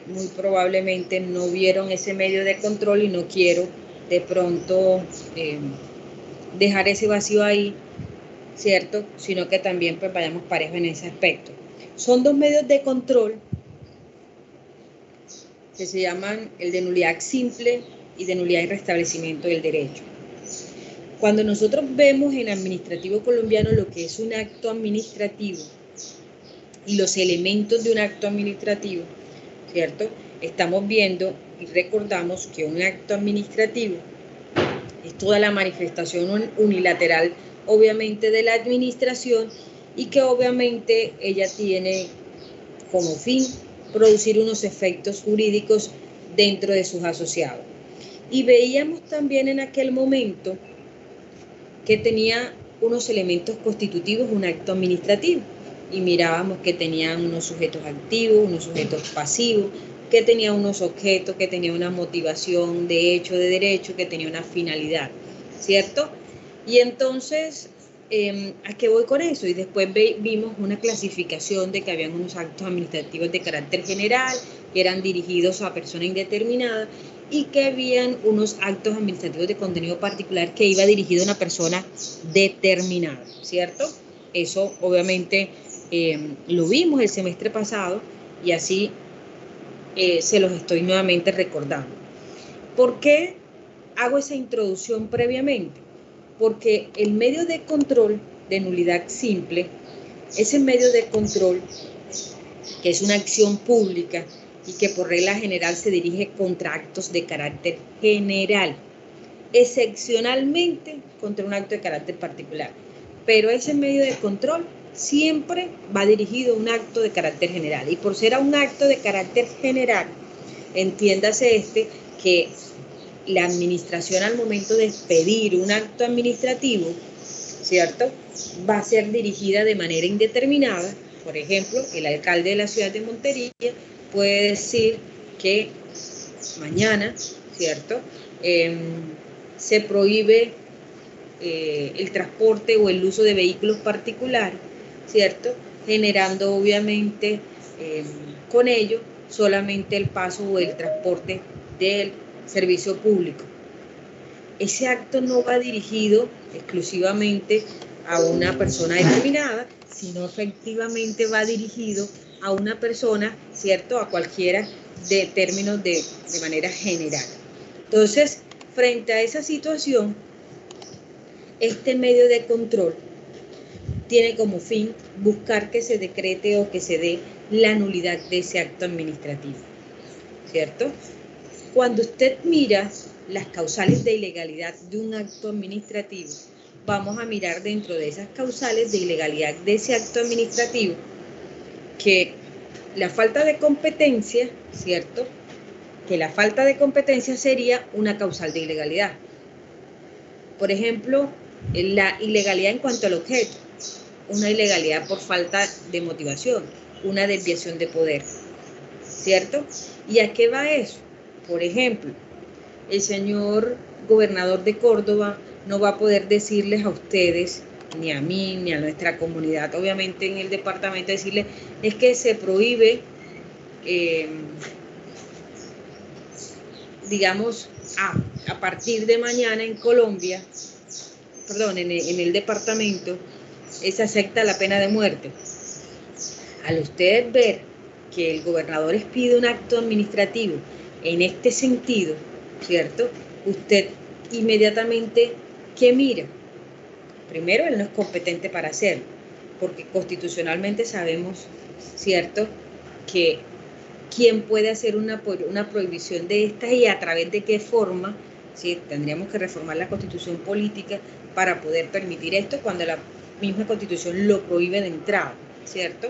muy probablemente no vieron ese medio de control y no quiero de pronto dejar ese vacío ahí, ¿cierto? Sino que también pues vayamos parejos en ese aspecto. Son dos medios de control que se llaman el de nulidad simple y de nulidad y restablecimiento del derecho. Cuando nosotros vemos en administrativo colombiano lo que es un acto administrativo y los elementos de un acto administrativo, ¿cierto? Estamos viendo y recordamos que un acto administrativo es toda la manifestación unilateral, obviamente, de la administración y que obviamente ella tiene como fin producir unos efectos jurídicos dentro de sus asociados. Y veíamos también en aquel momento que tenía unos elementos constitutivos un acto administrativo y mirábamos que tenía unos sujetos activos, unos sujetos pasivos, que tenía unos objetos, que tenía una motivación de hecho, de derecho, que tenía una finalidad, ¿cierto? Y entonces, ¿a qué voy con eso? Y después vimos una clasificación de que habían unos actos administrativos de carácter general, que eran dirigidos a persona indeterminada, y que habían unos actos administrativos de contenido particular que iba dirigido a una persona determinada, ¿cierto? Eso obviamente lo vimos el semestre pasado y así se los estoy nuevamente recordando. ¿Por qué hago esa introducción previamente? Porque el medio de control de nulidad simple, ese medio de control que es una acción pública y que por regla general se dirige contra actos de carácter general, excepcionalmente contra un acto de carácter particular. Pero ese medio de control siempre va dirigido a un acto de carácter general. Y por ser a un acto de carácter general, entiéndase que la administración al momento de expedir un acto administrativo, ¿cierto?, va a ser dirigida de manera indeterminada. Por ejemplo, el alcalde de la ciudad de Montería puede decir que mañana, ¿cierto?, se prohíbe el transporte o el uso de vehículos particulares, ¿cierto?, generando obviamente con ello solamente el paso o el transporte del servicio público. Ese acto no va dirigido exclusivamente a una persona determinada, sino efectivamente va dirigido a una persona, ¿cierto?, a cualquiera de términos de manera general. Entonces, frente a esa situación, este medio de control tiene como fin buscar que se decrete o que se dé la nulidad de ese acto administrativo, ¿cierto? Cuando usted mira las causales de ilegalidad de un acto administrativo, vamos a mirar dentro de esas causales de ilegalidad de ese acto administrativo que la falta de competencia, ¿cierto?, que la falta de competencia sería una causal de ilegalidad. Por ejemplo, la ilegalidad en cuanto al objeto, una ilegalidad por falta de motivación, una desviación de poder, ¿cierto? ¿Y a qué va eso? Por ejemplo, el señor gobernador de Córdoba no va a poder decirles a ustedes, ni a mí, ni a nuestra comunidad, obviamente en el departamento, decirles, es que se prohíbe, digamos, a partir de mañana en Colombia, perdón, en el departamento, se acepta la pena de muerte. Al ustedes ver que el gobernador expide un acto administrativo en este sentido, ¿cierto?, usted inmediatamente, ¿qué mira? Primero, él no es competente para hacerlo, porque constitucionalmente sabemos, ¿cierto?, que quién puede hacer una prohibición de estas y a través de qué forma, ¿sí? Tendríamos que reformar la constitución política para poder permitir esto cuando la misma constitución lo prohíbe de entrada, ¿cierto?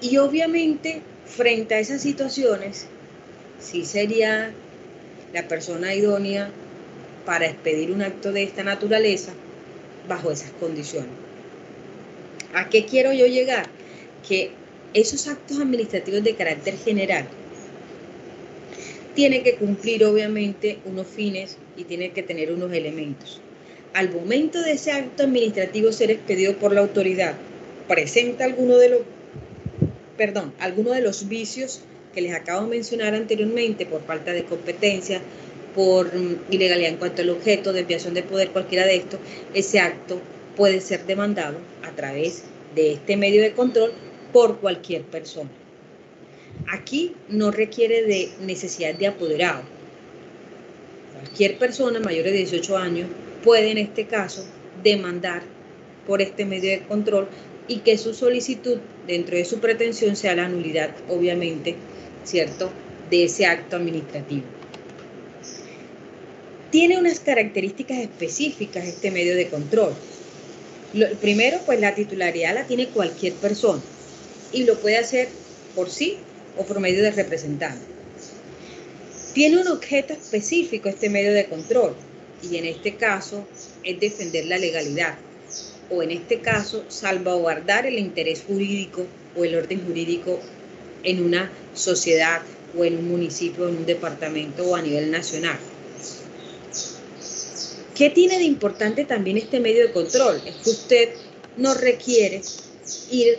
Y obviamente, frente a esas situaciones, sí sería la persona idónea para expedir un acto de esta naturaleza bajo esas condiciones. ¿A qué quiero yo llegar? Que esos actos administrativos de carácter general tienen que cumplir obviamente unos fines y tienen que tener unos elementos. Al momento de ese acto administrativo ser expedido por la autoridad, presenta alguno de los vicios que les acabo de mencionar anteriormente, por falta de competencia, por ilegalidad en cuanto al objeto, desviación de poder, cualquiera de estos, ese acto puede ser demandado a través de este medio de control por cualquier persona. Aquí no requiere de necesidad de apoderado. Cualquier persona mayor de 18 años puede en este caso demandar por este medio de control y que su solicitud dentro de su pretensión sea la nulidad, obviamente, ¿cierto?, de ese acto administrativo. Tiene unas características específicas este medio de control. Primero, pues la titularidad la tiene cualquier persona y lo puede hacer por sí o por medio de representante. Tiene un objeto específico este medio de control y en este caso es defender la legalidad o en este caso salvaguardar el interés jurídico o el orden jurídico en una sociedad o en un municipio, en un departamento o a nivel nacional. ¿Qué tiene de importante también este medio de control? Es que usted no requiere ir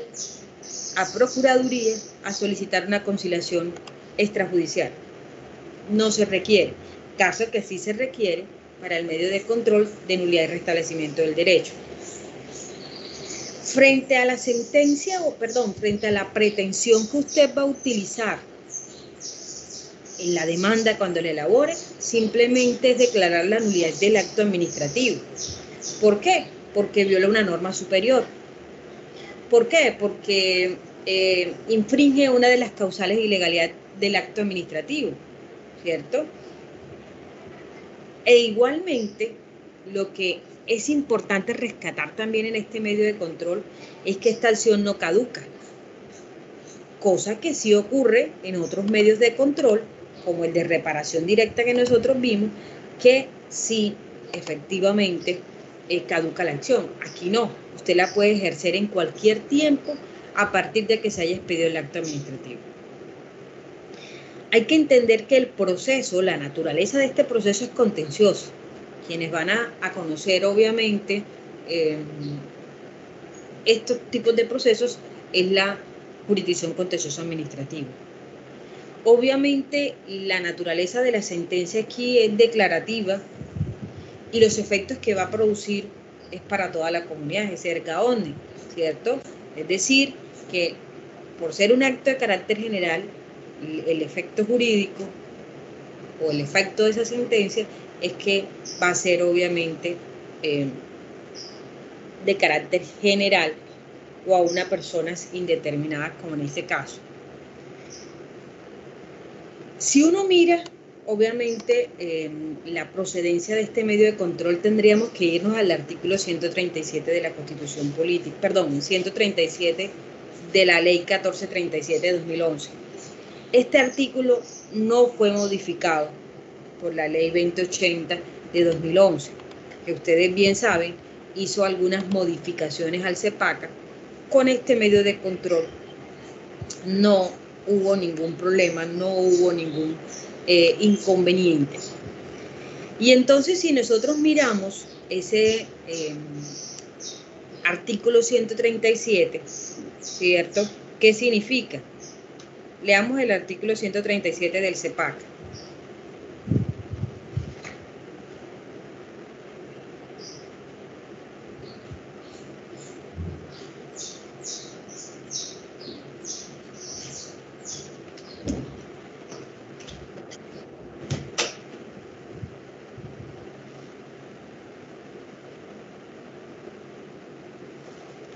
a Procuraduría a solicitar una conciliación extrajudicial. No se requiere, caso que sí se requiere para el medio de control de nulidad y restablecimiento del derecho. Frente a la sentencia, frente a la pretensión que usted va a utilizar en la demanda cuando la elabore, simplemente es declarar la nulidad del acto administrativo. ¿Por qué? Porque viola una norma superior. ¿Por qué? Porque infringe una de las causales de ilegalidad del acto administrativo, ¿cierto? E igualmente, lo que es importante rescatar también en este medio de control es que esta acción no caduca, cosa que sí ocurre en otros medios de control, como el de reparación directa que nosotros vimos, que sí efectivamente caduca la acción. Aquí no, usted la puede ejercer en cualquier tiempo a partir de que se haya expedido el acto administrativo. Hay que entender que el proceso, la naturaleza de este proceso es contencioso. Quienes van a conocer obviamente estos tipos de procesos es la jurisdicción contenciosa administrativa. Obviamente la naturaleza de la sentencia aquí es declarativa y los efectos que va a producir es para toda la comunidad, es erga omnes, ¿cierto? Es decir, que por ser un acto de carácter general, el efecto jurídico o el efecto de esa sentencia es que va a ser obviamente de carácter general o a una persona indeterminada, como en este caso. Si uno mira, obviamente, la procedencia de este medio de control, tendríamos que irnos al artículo 137 de la Constitución Política, 137 de la Ley 1437 de 2011. Este artículo no fue modificado por la Ley 2080 de 2011, que ustedes bien saben, hizo algunas modificaciones al CEPACA. Con este medio de control no hubo ningún problema, no hubo ningún inconveniente. Y entonces, si nosotros miramos ese artículo 137, ¿cierto? ¿Qué significa? Leamos el artículo 137 del CEPAC.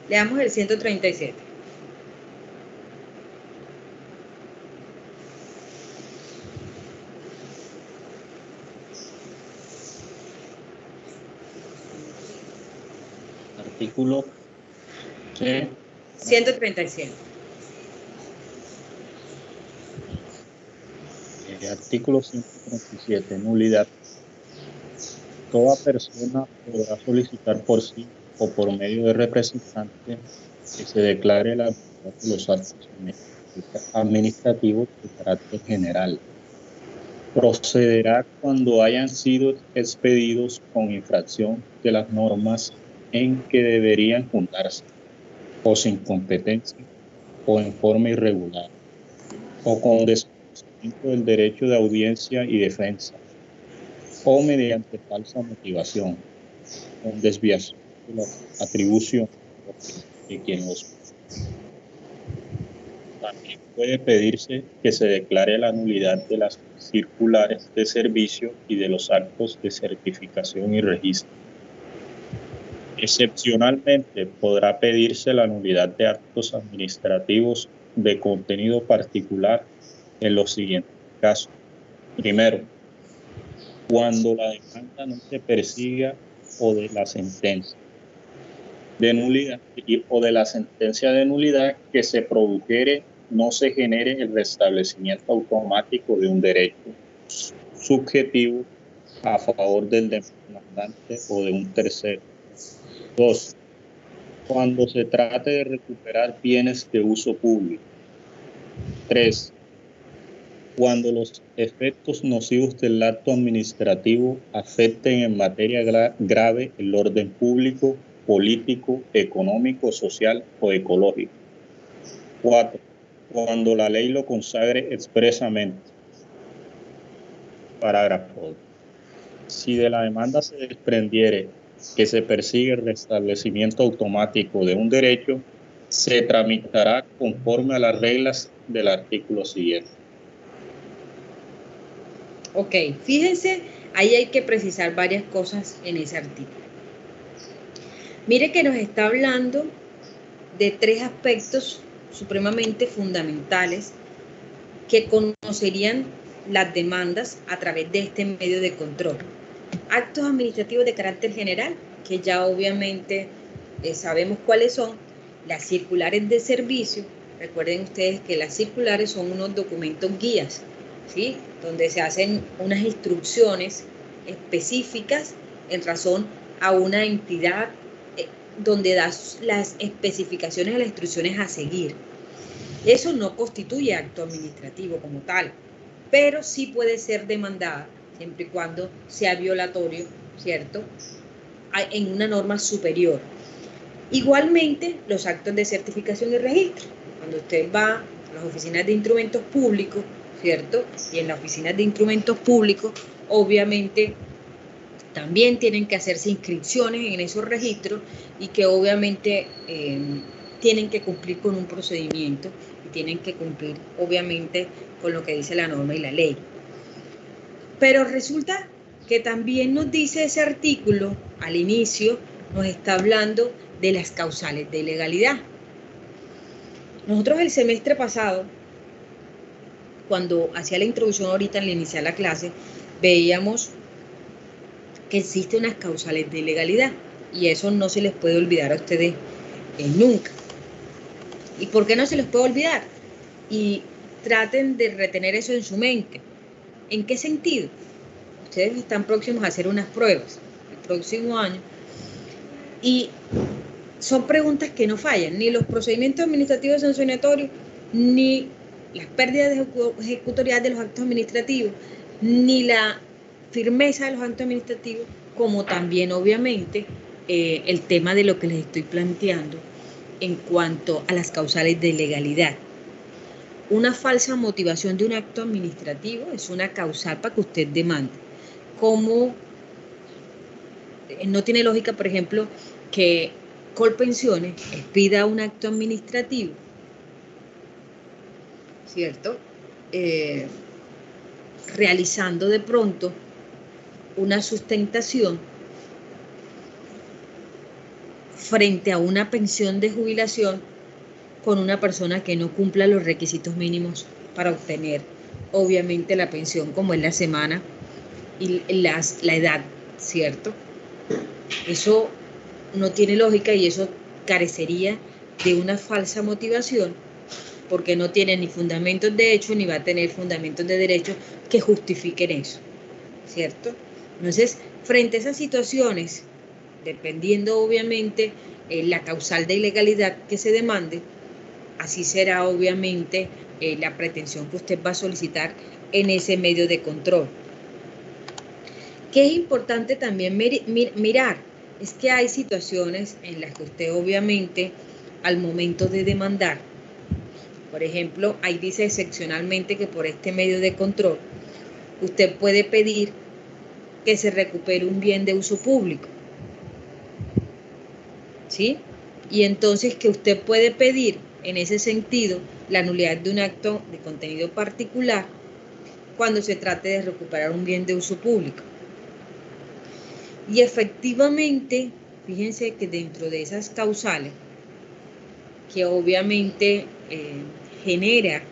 Leamos el 137. Artículo 137. Artículo 137, nulidad. Toda persona podrá solicitar por sí o por medio de representante que se declare la nulidad de los actos administrativos de carácter general. Procederá cuando hayan sido expedidos con infracción de las normas en que deberían juntarse, o sin competencia, o en forma irregular, o con desconocimiento del derecho de audiencia y defensa, o mediante falsa motivación, con desviación de la atribución de quien los. También puede pedirse que se declare la nulidad de las circulares de servicio y de los actos de certificación y registro. Excepcionalmente, podrá pedirse la nulidad de actos administrativos de contenido particular en los siguientes casos. Primero, cuando la demanda no se persiga o de la sentencia de nulidad o de la sentencia de nulidad que se produjere no se genere el restablecimiento automático de un derecho subjetivo a favor del demandante o de un tercero. 2. Cuando se trate de recuperar bienes de uso público. 3. Cuando los efectos nocivos del acto administrativo afecten en materia grave el orden público, político, económico, social o ecológico. 4. Cuando la ley lo consagre expresamente. Parágrafo. Si de la demanda se desprendiere que se persigue el restablecimiento automático de un derecho, se tramitará conforme a las reglas del artículo siguiente. Ok, fíjense, ahí hay que precisar varias cosas en ese artículo. Mire que nos está hablando de 3 aspectos supremamente fundamentales que conocerían las demandas a través de este medio de control. Actos administrativos de carácter general, que ya obviamente sabemos cuáles son, las circulares de servicio. Recuerden ustedes que las circulares son unos documentos guías, ¿sí? Donde se hacen unas instrucciones específicas en razón a una entidad donde das las especificaciones de las instrucciones a seguir. Eso no constituye acto administrativo como tal, pero sí puede ser demandada siempre y cuando sea violatorio, ¿cierto?, en una norma superior. Igualmente, los actos de certificación y registro. Cuando usted va a las oficinas de instrumentos públicos, ¿cierto?, y en las oficinas de instrumentos públicos, obviamente, también tienen que hacerse inscripciones en esos registros y que obviamente tienen que cumplir con un procedimiento y tienen que cumplir obviamente con lo que dice la norma y la ley. Pero resulta que también nos dice ese artículo, al inicio, nos está hablando de las causales de ilegalidad. Nosotros el semestre pasado, cuando hacía la introducción ahorita al iniciar la clase, veíamos que existen unas causales de ilegalidad y eso no se les puede olvidar a ustedes nunca. ¿Y por qué no se les puede olvidar? Y traten de retener eso en su mente. ¿En qué sentido? Ustedes están próximos a hacer unas pruebas el próximo año y son preguntas que no fallan, ni los procedimientos administrativos sancionatorios, ni las pérdidas ejecutoriales de los actos administrativos, ni la firmeza de los actos administrativos, como también obviamente el tema de lo que les estoy planteando en cuanto a las causales de ilegalidad. Una falsa motivación de un acto administrativo es una causal para que usted demande. Como no tiene lógica, por ejemplo, que Colpensiones expida un acto administrativo, ¿cierto?, realizando de pronto una sustentación frente a una pensión de jubilación con una persona que no cumpla los requisitos mínimos para obtener, obviamente, la pensión, como es la semana y la edad, ¿cierto? Eso no tiene lógica y eso carecería de una falsa motivación porque no tiene ni fundamentos de hecho ni va a tener fundamentos de derecho que justifiquen eso, ¿cierto? Entonces, frente a esas situaciones, dependiendo obviamente la causal de ilegalidad que se demande, así será obviamente la pretensión que usted va a solicitar en ese medio de control. ¿Qué es importante también mirar? Es que hay situaciones en las que usted obviamente al momento de demandar Por ejemplo, ahí dice excepcionalmente que por este medio de control usted puede pedir que se recupere un bien de uso público, ¿sí? Y entonces que usted puede pedir en ese sentido la nulidad de un acto de contenido particular cuando se trate de recuperar un bien de uso público. Y efectivamente, fíjense que dentro de esas causales, que obviamente genera,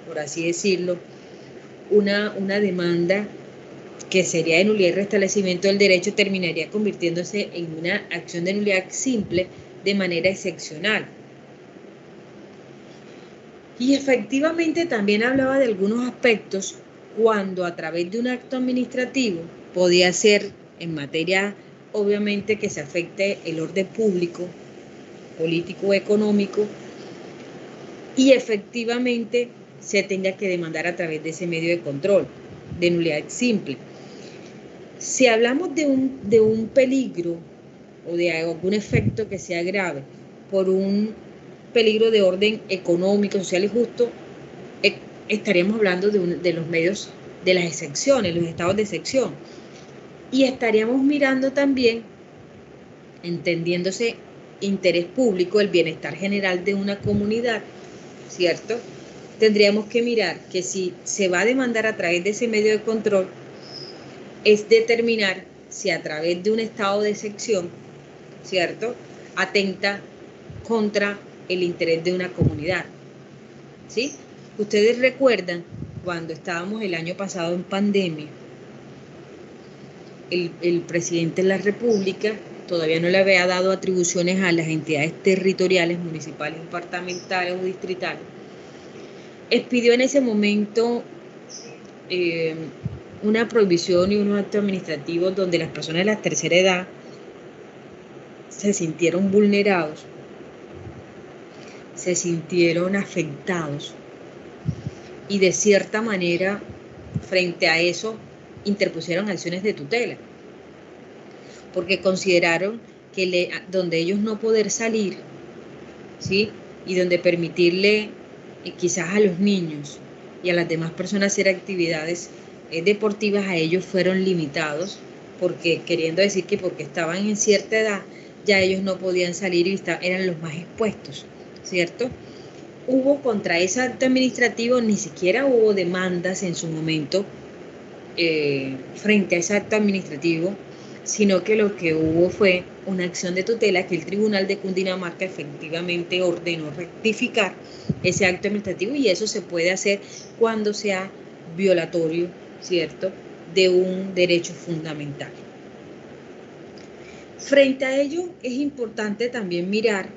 por así decirlo, una demanda que sería de nulidad y restablecimiento del derecho, terminaría convirtiéndose en una acción de nulidad simple de manera excepcional. Y efectivamente también hablaba de algunos aspectos cuando a través de un acto administrativo podía ser en materia, obviamente, que se afecte el orden público, político o económico, y efectivamente se tenga que demandar a través de ese medio de control, de nulidad simple. Si hablamos de un peligro o de algún efecto que sea grave por un peligro de orden económico, social y justo, estaríamos hablando de los medios de las excepciones, los estados de excepción. Y estaríamos mirando también, entendiéndose interés público, el bienestar general de una comunidad, ¿cierto? Tendríamos que mirar que si se va a demandar a través de ese medio de control, es determinar si a través de un estado de excepción, ¿cierto?, atenta contra el interés de una comunidad, ¿sí? Ustedes recuerdan cuando estábamos el año pasado en pandemia, el presidente de la República todavía no le había dado atribuciones a las entidades territoriales, municipales, departamentales o distritales. Expidió en ese momento una prohibición y unos actos administrativos donde las personas de la tercera edad se sintieron vulnerados, se sintieron afectados y de cierta manera frente a eso interpusieron acciones de tutela porque consideraron que donde ellos no poder salir, ¿sí?, y donde permitirle quizás a los niños y a las demás personas hacer actividades deportivas, a ellos fueron limitados, porque queriendo decir que porque estaban en cierta edad ya ellos no podían salir y eran los más expuestos, ¿cierto? Hubo contra ese acto administrativo, ni siquiera hubo demandas en su momento frente a ese acto administrativo, sino que lo que hubo fue una acción de tutela que el Tribunal de Cundinamarca efectivamente ordenó rectificar ese acto administrativo, y eso se puede hacer cuando sea violatorio, ¿cierto?, de un derecho fundamental. Frente a ello es importante también mirar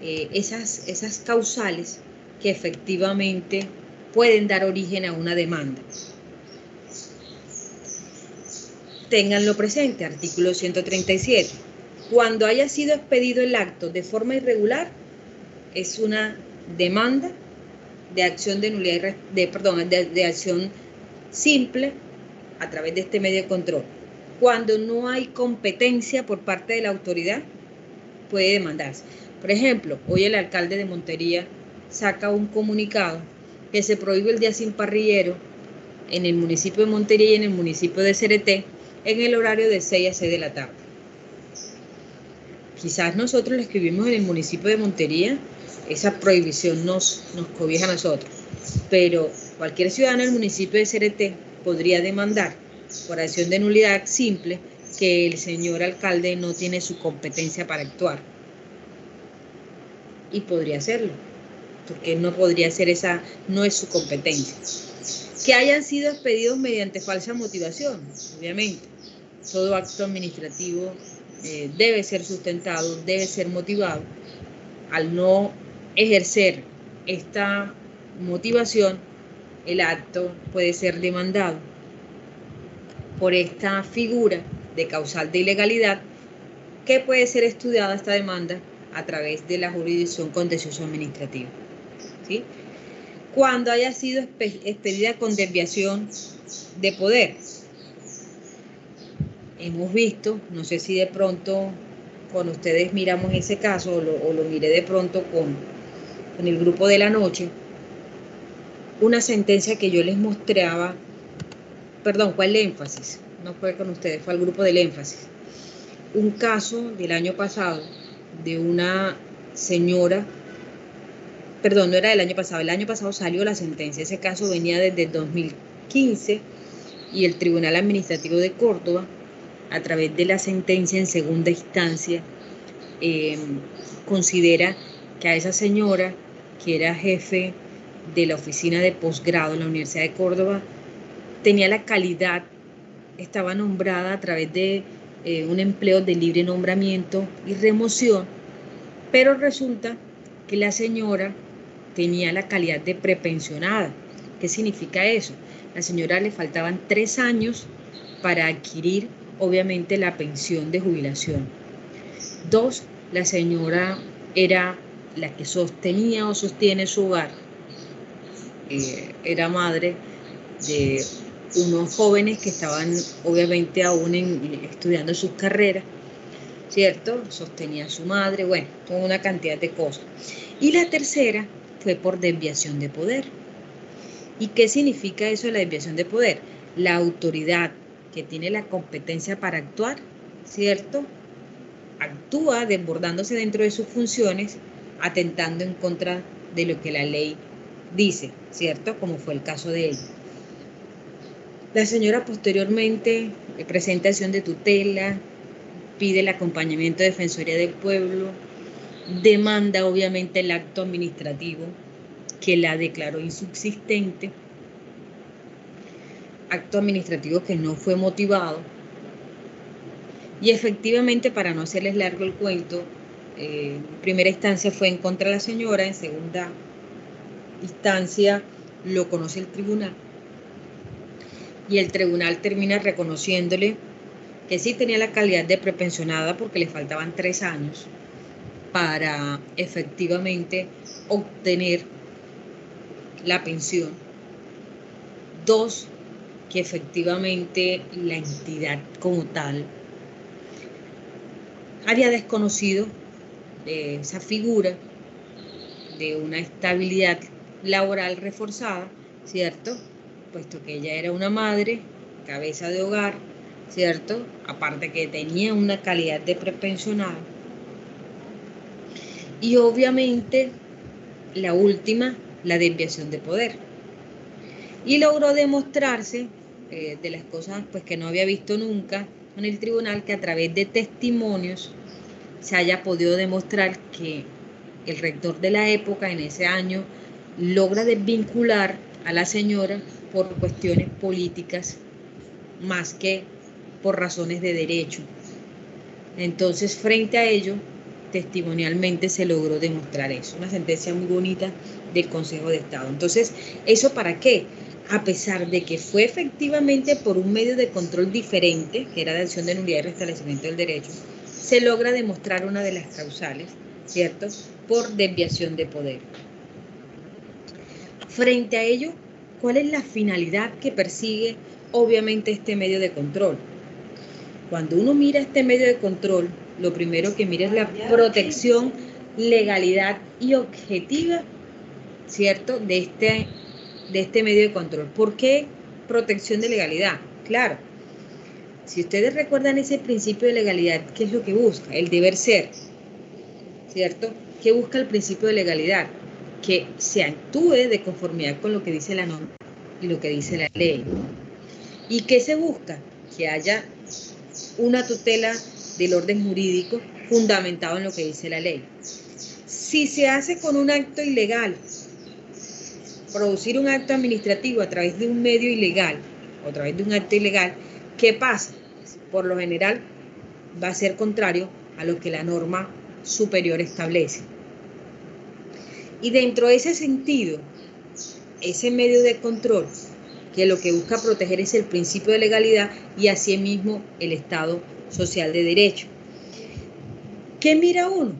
esas causales que efectivamente pueden dar origen a una demanda. Ténganlo presente, artículo 137. Cuando haya sido expedido el acto de forma irregular, es una demanda de acción de nulidad, de acción simple a través de este medio de control. Cuando no hay competencia por parte de la autoridad, puede demandarse. Por ejemplo, hoy el alcalde de Montería saca un comunicado que se prohíbe el día sin parrillero en el municipio de Montería y en el municipio de Cereté en el horario de 6 a 6 de la tarde. Quizás nosotros los que vivimos en el municipio de Montería, esa prohibición nos cobija a nosotros, pero cualquier ciudadano del municipio de Cereté podría demandar por acción de nulidad simple que el señor alcalde no tiene su competencia para actuar. Y podría hacerlo, porque no podría ser no es su competencia. Que hayan sido expedidos mediante falsa motivación, obviamente. Todo acto administrativo debe ser sustentado, debe ser motivado. Al no ejercer esta motivación, el acto puede ser demandado por esta figura de causal de ilegalidad, que puede ser estudiada esta demanda a través de la jurisdicción contencioso administrativa, ¿sí? Cuando haya sido expedida con desviación de poder, hemos visto, no sé si de pronto con ustedes miramos ese caso o lo miré de pronto con el grupo de la noche, una sentencia que yo les mostraba, perdón, fue el énfasis, no fue con ustedes, fue al grupo del énfasis. Un caso del año pasado de una señora, perdón, no era del año pasado, el año pasado salió la sentencia, ese caso venía desde 2015 y el Tribunal Administrativo de Córdoba, a través de la sentencia en segunda instancia, considera que a esa señora, que era jefe de la oficina de posgrado en la Universidad de Córdoba, tenía la calidad, estaba nombrada a través de un empleo de libre nombramiento y remoción, pero resulta que la señora tenía la calidad de prepensionada. ¿Qué significa eso? A la señora le faltaban 3 años para adquirir, obviamente, la pensión de jubilación. 2, la señora era la que sostenía o sostiene su hogar. Era madre de unos jóvenes que estaban obviamente aún estudiando sus carreras, ¿cierto? Sostenía a su madre, bueno, con una cantidad de cosas. Y la tercera fue por desviación de poder. ¿Y qué significa eso de la desviación de poder? La autoridad que tiene la competencia para actuar, ¿cierto? Actúa desbordándose dentro de sus funciones, atentando en contra de lo que la ley dice, ¿cierto? Como fue el caso de ella. La señora posteriormente presenta acción de tutela, pide el acompañamiento de Defensoría del Pueblo, demanda obviamente el acto administrativo que la declaró insubsistente, acto administrativo que no fue motivado, y efectivamente, para no hacerles largo el cuento, en primera instancia fue en contra de la señora, en segunda instancia lo conoce el tribunal, y el tribunal termina reconociéndole que sí tenía la calidad de prepensionada porque le faltaban 3 años para efectivamente obtener la pensión. 2, que efectivamente la entidad como tal había desconocido esa figura de una estabilidad laboral reforzada, ¿cierto? Puesto que ella era una madre, cabeza de hogar, ¿cierto? Aparte que tenía una calidad de prepensionada. Y obviamente la última, la desviación de poder. Y logró demostrarse de las cosas pues, que no había visto nunca en el tribunal, que a través de testimonios se haya podido demostrar que el rector de la época en ese año logra desvincular a la señora por cuestiones políticas más que por razones de derecho. Entonces, frente a ello, testimonialmente se logró demostrar eso. Una sentencia muy bonita del Consejo de Estado. Entonces, ¿eso para qué? A pesar de que fue efectivamente por un medio de control diferente, que era de acción de nulidad y restablecimiento del derecho, se logra demostrar una de las causales, ¿cierto? Por desviación de poder. Frente a ello, ¿cuál es la finalidad que persigue obviamente este medio de control? Cuando uno mira este medio de control, lo primero que mira es la protección, legalidad y objetiva, ¿cierto? De este medio de control. ¿Por qué protección de legalidad? Claro, si ustedes recuerdan ese principio de legalidad, ¿qué es lo que busca? El deber ser, ¿cierto? ¿Qué busca el principio de legalidad? Que se actúe de conformidad con lo que dice la norma y lo que dice la ley. ¿Y qué se busca? Que haya una tutela del orden jurídico fundamentado en lo que dice la ley. Si se hace con un acto ilegal, producir un acto administrativo a través de un medio ilegal o a través de un acto ilegal, ¿qué pasa? Por lo general va a ser contrario a lo que la norma superior establece. Y dentro de ese sentido, ese medio de control que lo que busca proteger es el principio de legalidad y asimismo el Estado social de derecho. ¿Qué mira uno?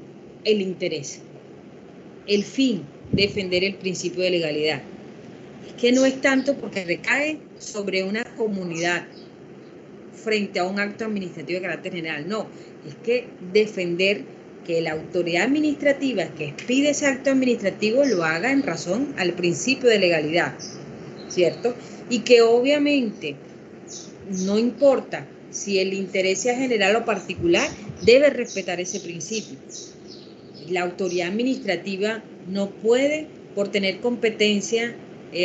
El interés, el fin, defender el principio de legalidad. Es que no es tanto porque recae sobre una comunidad frente a un acto administrativo de carácter general, no, es que defender que la autoridad administrativa que expide ese acto administrativo lo haga en razón al principio de legalidad, ¿cierto? Y que obviamente no importa si el interés sea general o particular, debe respetar ese principio. La autoridad administrativa no puede, por tener competencia,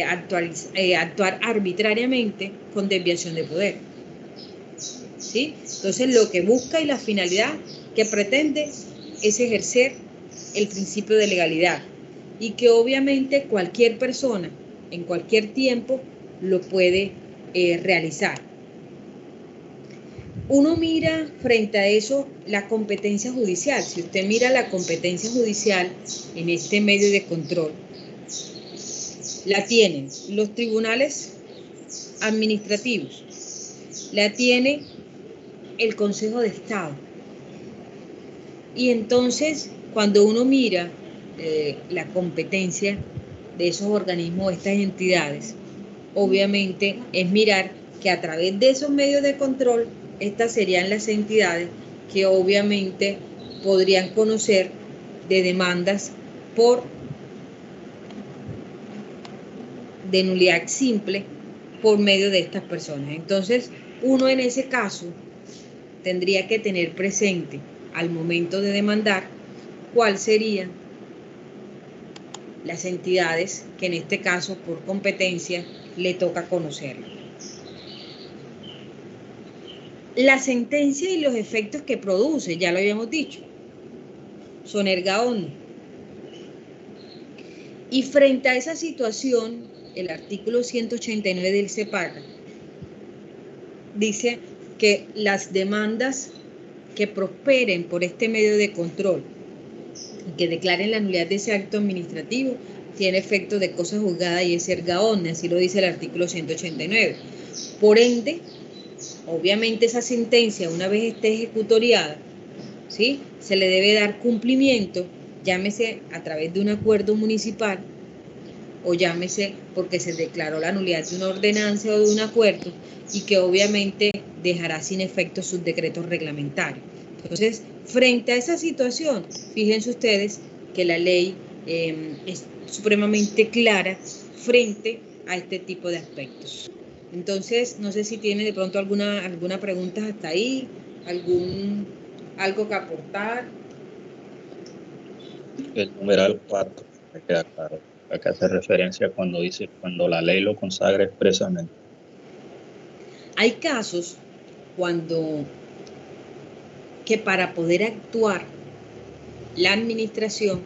actuar arbitrariamente con desviación de poder. ¿Sí? Entonces, lo que busca y la finalidad que pretende es ejercer el principio de legalidad y que obviamente cualquier persona en cualquier tiempo lo puede realizar. Uno mira frente a eso la competencia judicial. Si usted mira la competencia judicial en este medio de control, la tienen los tribunales administrativos, la tiene el Consejo de Estado. Y entonces, cuando uno mira la competencia de esos organismos, estas entidades, obviamente es mirar que a través de esos medios de control, estas serían las entidades que obviamente podrían conocer de demandas de nulidad simple por medio de estas personas. Entonces, uno en ese caso tendría que tener presente al momento de demandar cuáles serían las entidades que en este caso por competencia le toca conocerlo. La sentencia y los efectos que produce, ya lo habíamos dicho, son erga omnes. Y frente a esa situación, el artículo 189 del CEPACA dice que las demandas que prosperen por este medio de control y que declaren la nulidad de ese acto administrativo tiene efecto de cosa juzgada y es erga omnes, así lo dice el artículo 189. Por ende, obviamente esa sentencia, una vez esté ejecutoriada, ¿sí?, se le debe dar cumplimiento, llámese a través de un acuerdo municipal o llámese porque se declaró la nulidad de una ordenanza o de un acuerdo y que obviamente dejará sin efecto sus decretos reglamentarios. Entonces, frente a esa situación, fíjense ustedes que la ley es supremamente clara frente a este tipo de aspectos. Entonces, no sé si tiene de pronto alguna pregunta hasta ahí, algo que aportar. El numeral 4, me queda claro. Acá hace referencia cuando dice cuando la ley lo consagra expresamente. Hay casos que para poder actuar la administración,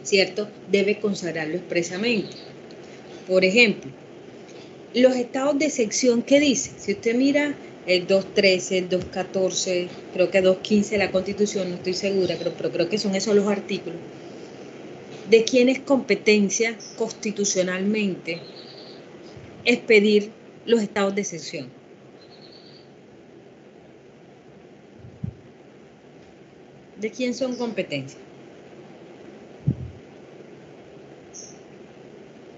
¿cierto?, debe consagrarlo expresamente. Por ejemplo, los estados de excepción, ¿qué dice? Si usted mira el 2.13, el 2.14, creo que 2.15 de la Constitución, no estoy segura, pero creo que son esos los artículos. ¿De quién es competencia constitucionalmente expedir los estados de excepción? ¿De quién son competencias?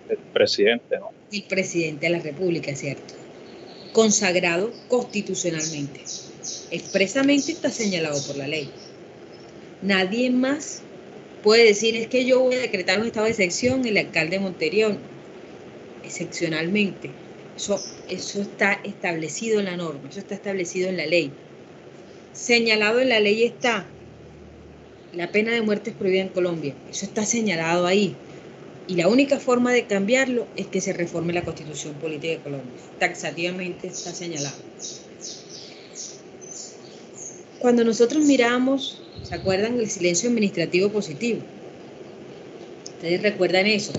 El presidente, ¿no? El presidente de la República, ¿cierto? Consagrado constitucionalmente. Expresamente está señalado por la ley. Nadie más puede decir, es que yo voy a decretar un estado de excepción, el alcalde de Montería, excepcionalmente. Eso está establecido en la norma, eso está establecido en la ley. Señalado en la ley está, la pena de muerte es prohibida en Colombia, eso está señalado ahí. Y la única forma de cambiarlo es que se reforme la Constitución Política de Colombia. Taxativamente está señalado. Cuando nosotros miramos, ¿se acuerdan del silencio administrativo positivo? Ustedes recuerdan eso.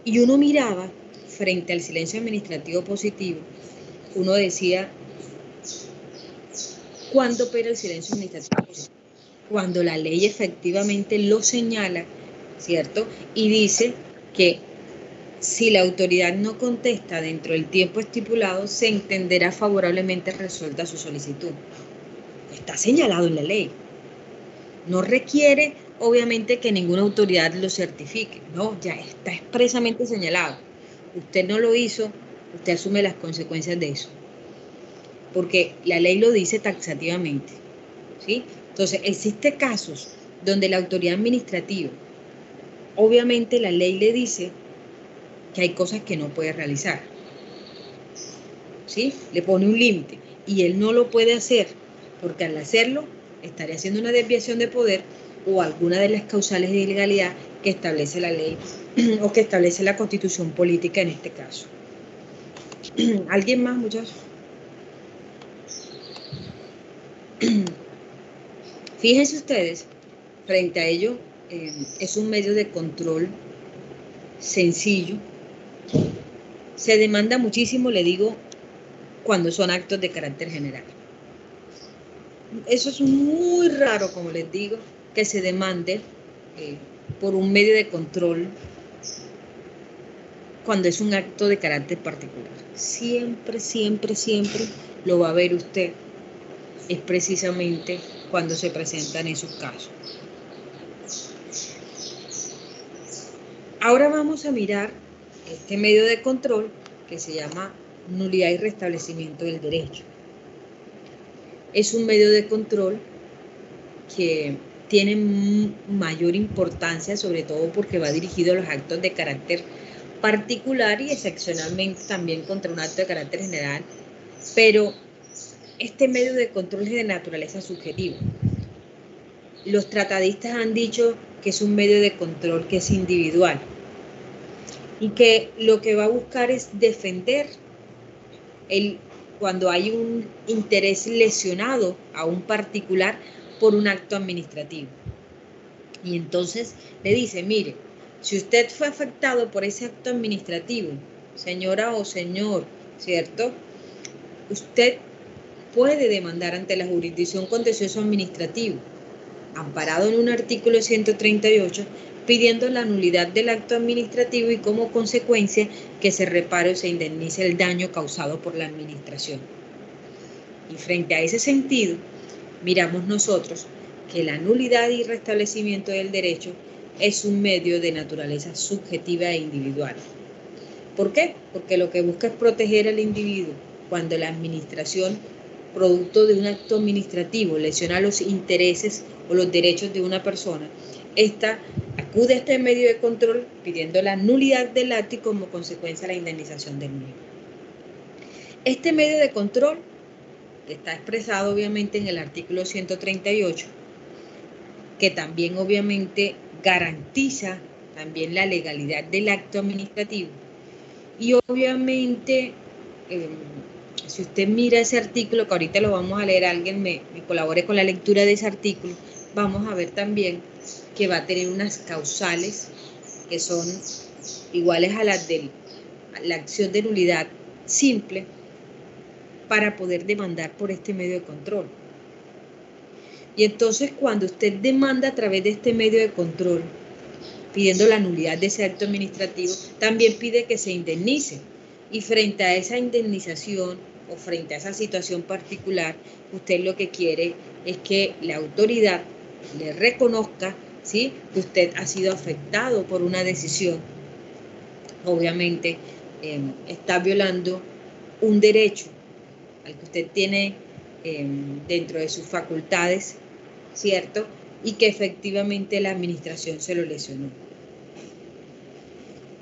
Y uno miraba frente al silencio administrativo positivo, uno decía, ¿cuándo opera el silencio administrativo positivo? Cuando la ley efectivamente lo señala, ¿cierto? Y dice que si la autoridad no contesta dentro del tiempo estipulado, se entenderá favorablemente resuelta su solicitud. Está señalado en la ley. No requiere, obviamente, que ninguna autoridad lo certifique. No, ya está expresamente señalado. Usted no lo hizo, usted asume las consecuencias de eso. Porque la ley lo dice taxativamente, ¿sí? Entonces, existen casos donde la autoridad administrativa, obviamente la ley le dice que hay cosas que no puede realizar, ¿sí? Le pone un límite y él no lo puede hacer porque al hacerlo estaría haciendo una desviación de poder o alguna de las causales de ilegalidad que establece la ley o que establece la Constitución política en este caso. ¿Alguien más, muchachos? Fíjense ustedes, frente a ello, es un medio de control sencillo. Se demanda muchísimo, le digo, cuando son actos de carácter general. Eso es muy raro, como les digo, que se demande por un medio de control cuando es un acto de carácter particular. Siempre, siempre, siempre lo va a ver usted. Es precisamente cuando se presentan esos casos. Ahora vamos a mirar este medio de control que se llama nulidad y restablecimiento del derecho. Es un medio de control que tiene mayor importancia, sobre todo porque va dirigido a los actos de carácter particular y excepcionalmente también contra un acto de carácter general, pero este medio de control es de naturaleza subjetiva. Los tratadistas han dicho que es un medio de control que es individual y que lo que va a buscar es defender cuando hay un interés lesionado a un particular por un acto administrativo. Y entonces le dice, mire, si usted fue afectado por ese acto administrativo, señora o señor, ¿cierto? Usted puede demandar ante la jurisdicción contencioso administrativo, amparado en un artículo 138, pidiendo la nulidad del acto administrativo y como consecuencia que se repare o se indemnice el daño causado por la administración. Y frente a ese sentido, miramos nosotros que la nulidad y restablecimiento del derecho es un medio de naturaleza subjetiva e individual. ¿Por qué? Porque lo que busca es proteger al individuo cuando la administración, producto de un acto administrativo, lesiona los intereses o los derechos de una persona. Esta acude a este medio de control pidiendo la nulidad del acto y como consecuencia la indemnización del mismo. Este medio de control está expresado obviamente en el artículo 138, que también obviamente garantiza también la legalidad del acto administrativo. Y obviamente, si usted mira ese artículo, que ahorita lo vamos a leer, alguien me colabore con la lectura de ese artículo, vamos a ver también que va a tener unas causales que son iguales a las de la acción de nulidad simple para poder demandar por este medio de control. Y entonces cuando usted demanda a través de este medio de control, pidiendo la nulidad de ese acto administrativo, también pide que se indemnice. Y frente a esa indemnización o frente a esa situación particular, usted lo que quiere es que la autoridad le reconozca, ¿sí?, que usted ha sido afectado por una decisión. Obviamente está violando un derecho al que usted tiene dentro de sus facultades, ¿cierto? Y que efectivamente la administración se lo lesionó.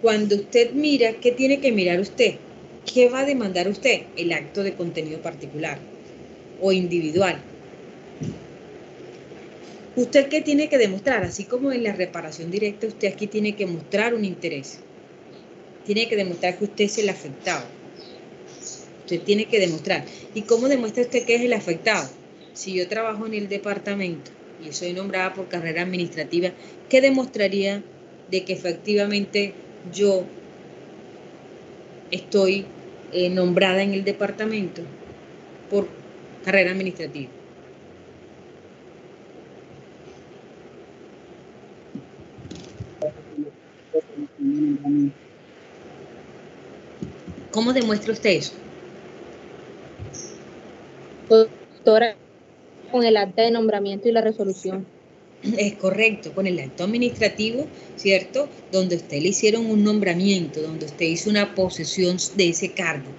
Cuando usted mira, ¿qué tiene que mirar usted? ¿Qué va a demandar usted? El acto de contenido particular o individual. ¿Usted qué tiene que demostrar? Así como en la reparación directa, usted aquí tiene que mostrar un interés. Tiene que demostrar que usted es el afectado. Usted tiene que demostrar. ¿Y cómo demuestra usted que es el afectado? Si yo trabajo en el departamento y soy nombrada por carrera administrativa, ¿qué demostraría de que efectivamente yo estoy nombrada en el departamento por carrera administrativa? ¿Cómo demuestra usted eso? Doctora, con el acta de nombramiento y la resolución. Es correcto, con el acto administrativo, ¿cierto? Donde usted le hicieron un nombramiento, donde usted hizo una posesión de ese cargo.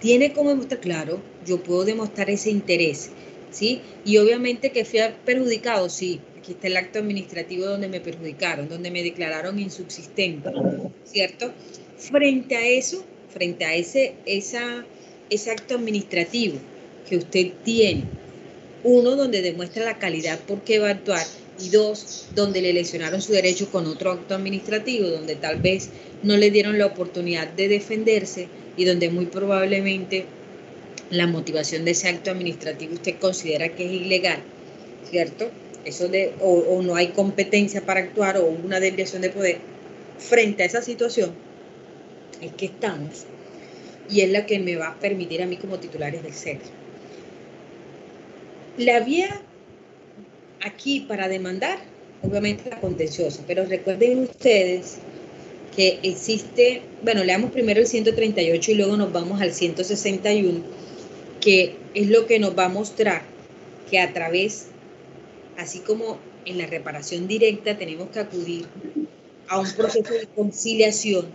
Tiene como demostrar, claro, yo puedo demostrar ese interés. ¿sí? Y obviamente que fui perjudicado, sí. Aquí está el acto administrativo donde me perjudicaron, donde me declararon insubsistente, ¿cierto? Frente a eso, frente a ese acto administrativo que usted tiene, uno, donde demuestra la calidad por qué va a actuar, y dos, donde le lesionaron su derecho con otro acto administrativo, donde tal vez no le dieron la oportunidad de defenderse y donde muy probablemente la motivación de ese acto administrativo usted considera que es ilegal, ¿cierto? Eso o no hay competencia para actuar o una desviación de poder. Frente a esa situación es que estamos, y es la que me va a permitir a mí como titulares del SEC. La vía aquí para demandar, obviamente la contenciosa, pero recuerden ustedes que existe, bueno, leamos primero el 138 y luego nos vamos al 161, que es lo que nos va a mostrar que a través, así como en la reparación directa, tenemos que acudir a un proceso de conciliación,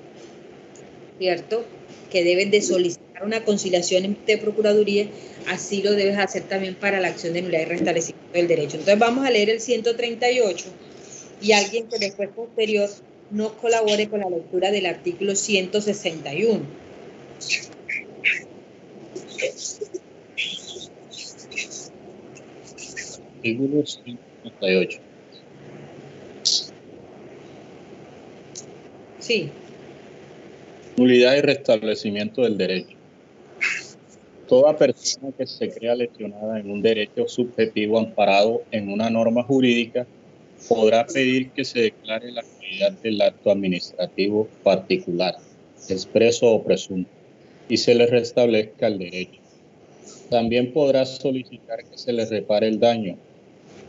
¿cierto? Que debes de solicitar una conciliación de Procuraduría, así lo debes hacer también para la acción de nulidad y restablecimiento del derecho. Entonces vamos a leer el 138 y alguien que después posterior nos colabore con la lectura del artículo 161. Artículo 138. Sí. Nulidad y restablecimiento del derecho. Toda persona que se crea lesionada en un derecho subjetivo amparado en una norma jurídica podrá pedir que se declare la nulidad del acto administrativo particular, expreso o presunto, y se le restablezca el derecho. También podrá solicitar que se le repare el daño.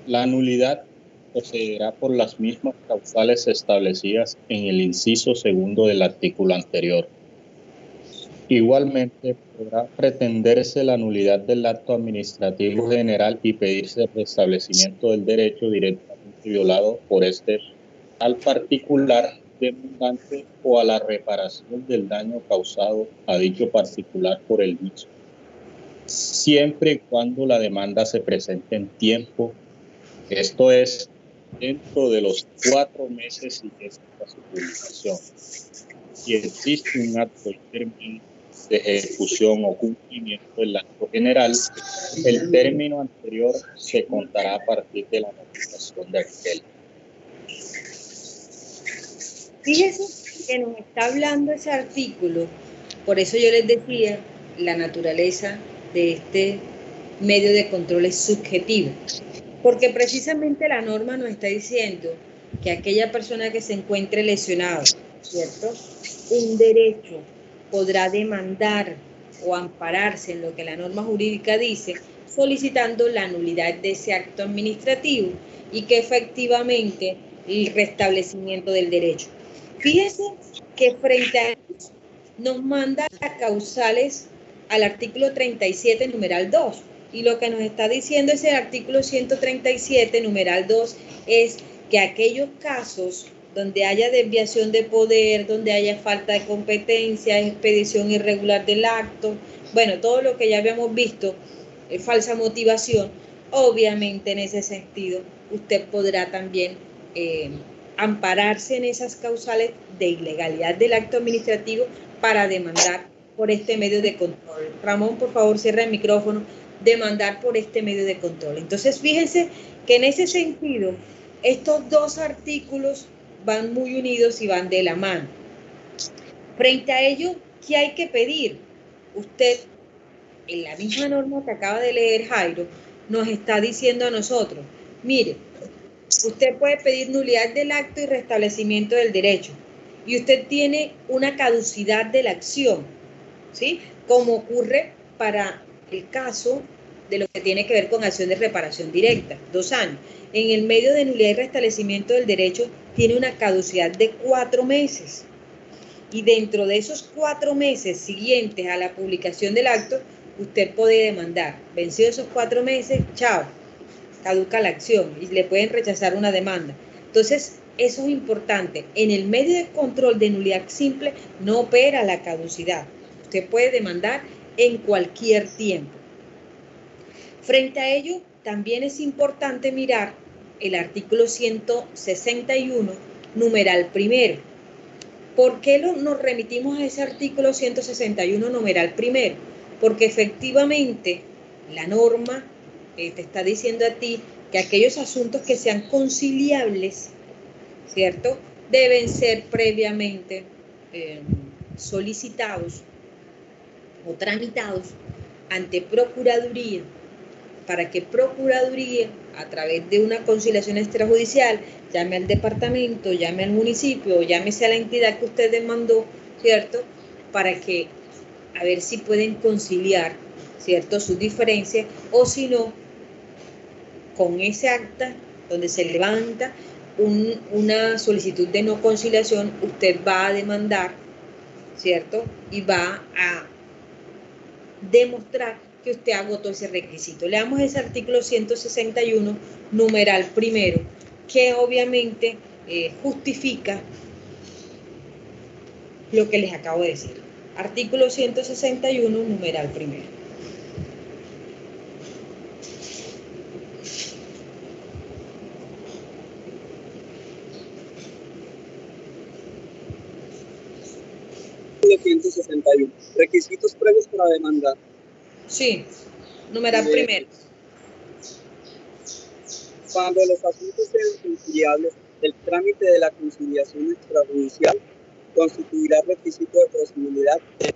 La nulidad procederá por las mismas causales establecidas en el inciso segundo del artículo anterior. Igualmente, podrá pretenderse la nulidad del acto administrativo general y pedirse el restablecimiento del derecho directamente violado por este al particular demandante o a la reparación del daño causado a dicho particular por el mismo, siempre y cuando la demanda se presente en tiempo, esto es, dentro de los 4 meses siguientes a su publicación. Si existe un acto intermedio de ejecución o cumplimiento del acto general, el término anterior se contará a partir de la notificación de aquel. Fíjense que nos está hablando ese artículo, por eso yo les decía, la naturaleza de este medio de control es subjetivo, porque precisamente la norma nos está diciendo que aquella persona que se encuentre lesionada, ¿cierto?, un derecho podrá demandar o ampararse en lo que la norma jurídica dice, solicitando la nulidad de ese acto administrativo y que efectivamente el restablecimiento del derecho. Fíjense que frente a eso nos manda las causales al artículo 37, numeral 2. Y lo que nos está diciendo ese artículo 137, numeral 2, es que aquellos casos donde haya desviación de poder, donde haya falta de competencia, expedición irregular del acto, bueno, todo lo que ya habíamos visto, falsa motivación, obviamente en ese sentido usted podrá también ampararse en esas causales de ilegalidad del acto administrativo para demandar por este medio de control. Ramón, por favor, cierra el micrófono. Demandar por este medio de control. Entonces, fíjense que en ese sentido, estos dos artículos van muy unidos y van de la mano. Frente a ello, ¿qué hay que pedir? Usted, en la misma norma que acaba de leer Jairo, nos está diciendo a nosotros, mire, usted puede pedir nulidad del acto y restablecimiento del derecho. Y usted tiene una caducidad de la acción, ¿sí? Como ocurre para el caso de lo que tiene que ver con acción de reparación directa, 2 años. En el medio de nulidad y restablecimiento del derecho tiene una caducidad de 4 meses. Y dentro de esos 4 meses siguientes a la publicación del acto, usted puede demandar. Vencidos esos 4 meses, chao, caduca la acción y le pueden rechazar una demanda. Entonces, eso es importante. En el medio de control de nulidad simple no opera la caducidad. Usted puede demandar en cualquier tiempo. Frente a ello, también es importante mirar el artículo 161, numeral primero. ¿Por qué nos remitimos a ese artículo 161, numeral primero? Porque efectivamente la norma te está diciendo a ti que aquellos asuntos que sean conciliables, ¿cierto?, deben ser previamente solicitados o tramitados ante Procuraduría, para que Procuraduría, a través de una conciliación extrajudicial, llame al departamento, llame al municipio, llámese a la entidad que usted demandó, ¿cierto?, para que a ver si pueden conciliar, ¿cierto?, sus diferencias, o si no, con ese acta donde se levanta una solicitud de no conciliación, usted va a demandar, ¿cierto?, y va a demostrar que usted agotó ese requisito. Leamos ese artículo 161, numeral primero, que obviamente justifica lo que les acabo de decir. Artículo 161, numeral primero. Artículo 161. Requisitos previos para demandar. Sí, numeral primero. Cuando los asuntos sean conciliables, el trámite de la conciliación extrajudicial constituirá requisito de posibilidad de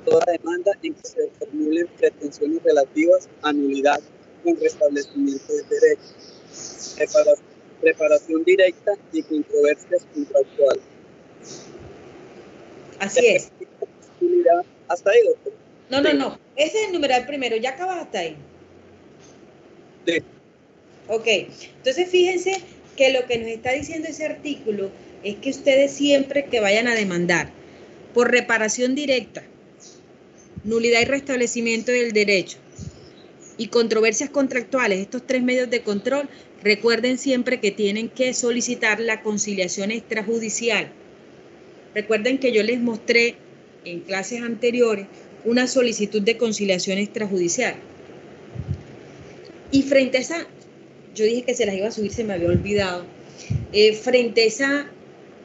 toda demanda en que se formulen pretensiones relativas a nulidad con restablecimiento de derechos, preparación directa y controversias contractuales. Así es. ¿Hasta ahí, doctor? No. Ese es el numeral primero. ¿Ya acabas hasta ahí? Sí. Ok. Entonces, fíjense que lo que nos está diciendo ese artículo es que ustedes siempre que vayan a demandar por reparación directa, nulidad y restablecimiento del derecho y controversias contractuales, estos tres medios de control, recuerden siempre que tienen que solicitar la conciliación extrajudicial. Recuerden que yo les mostré en clases anteriores una solicitud de conciliación extrajudicial. Y frente a esa, yo dije que se las iba a subir, se me había olvidado. Frente a esa,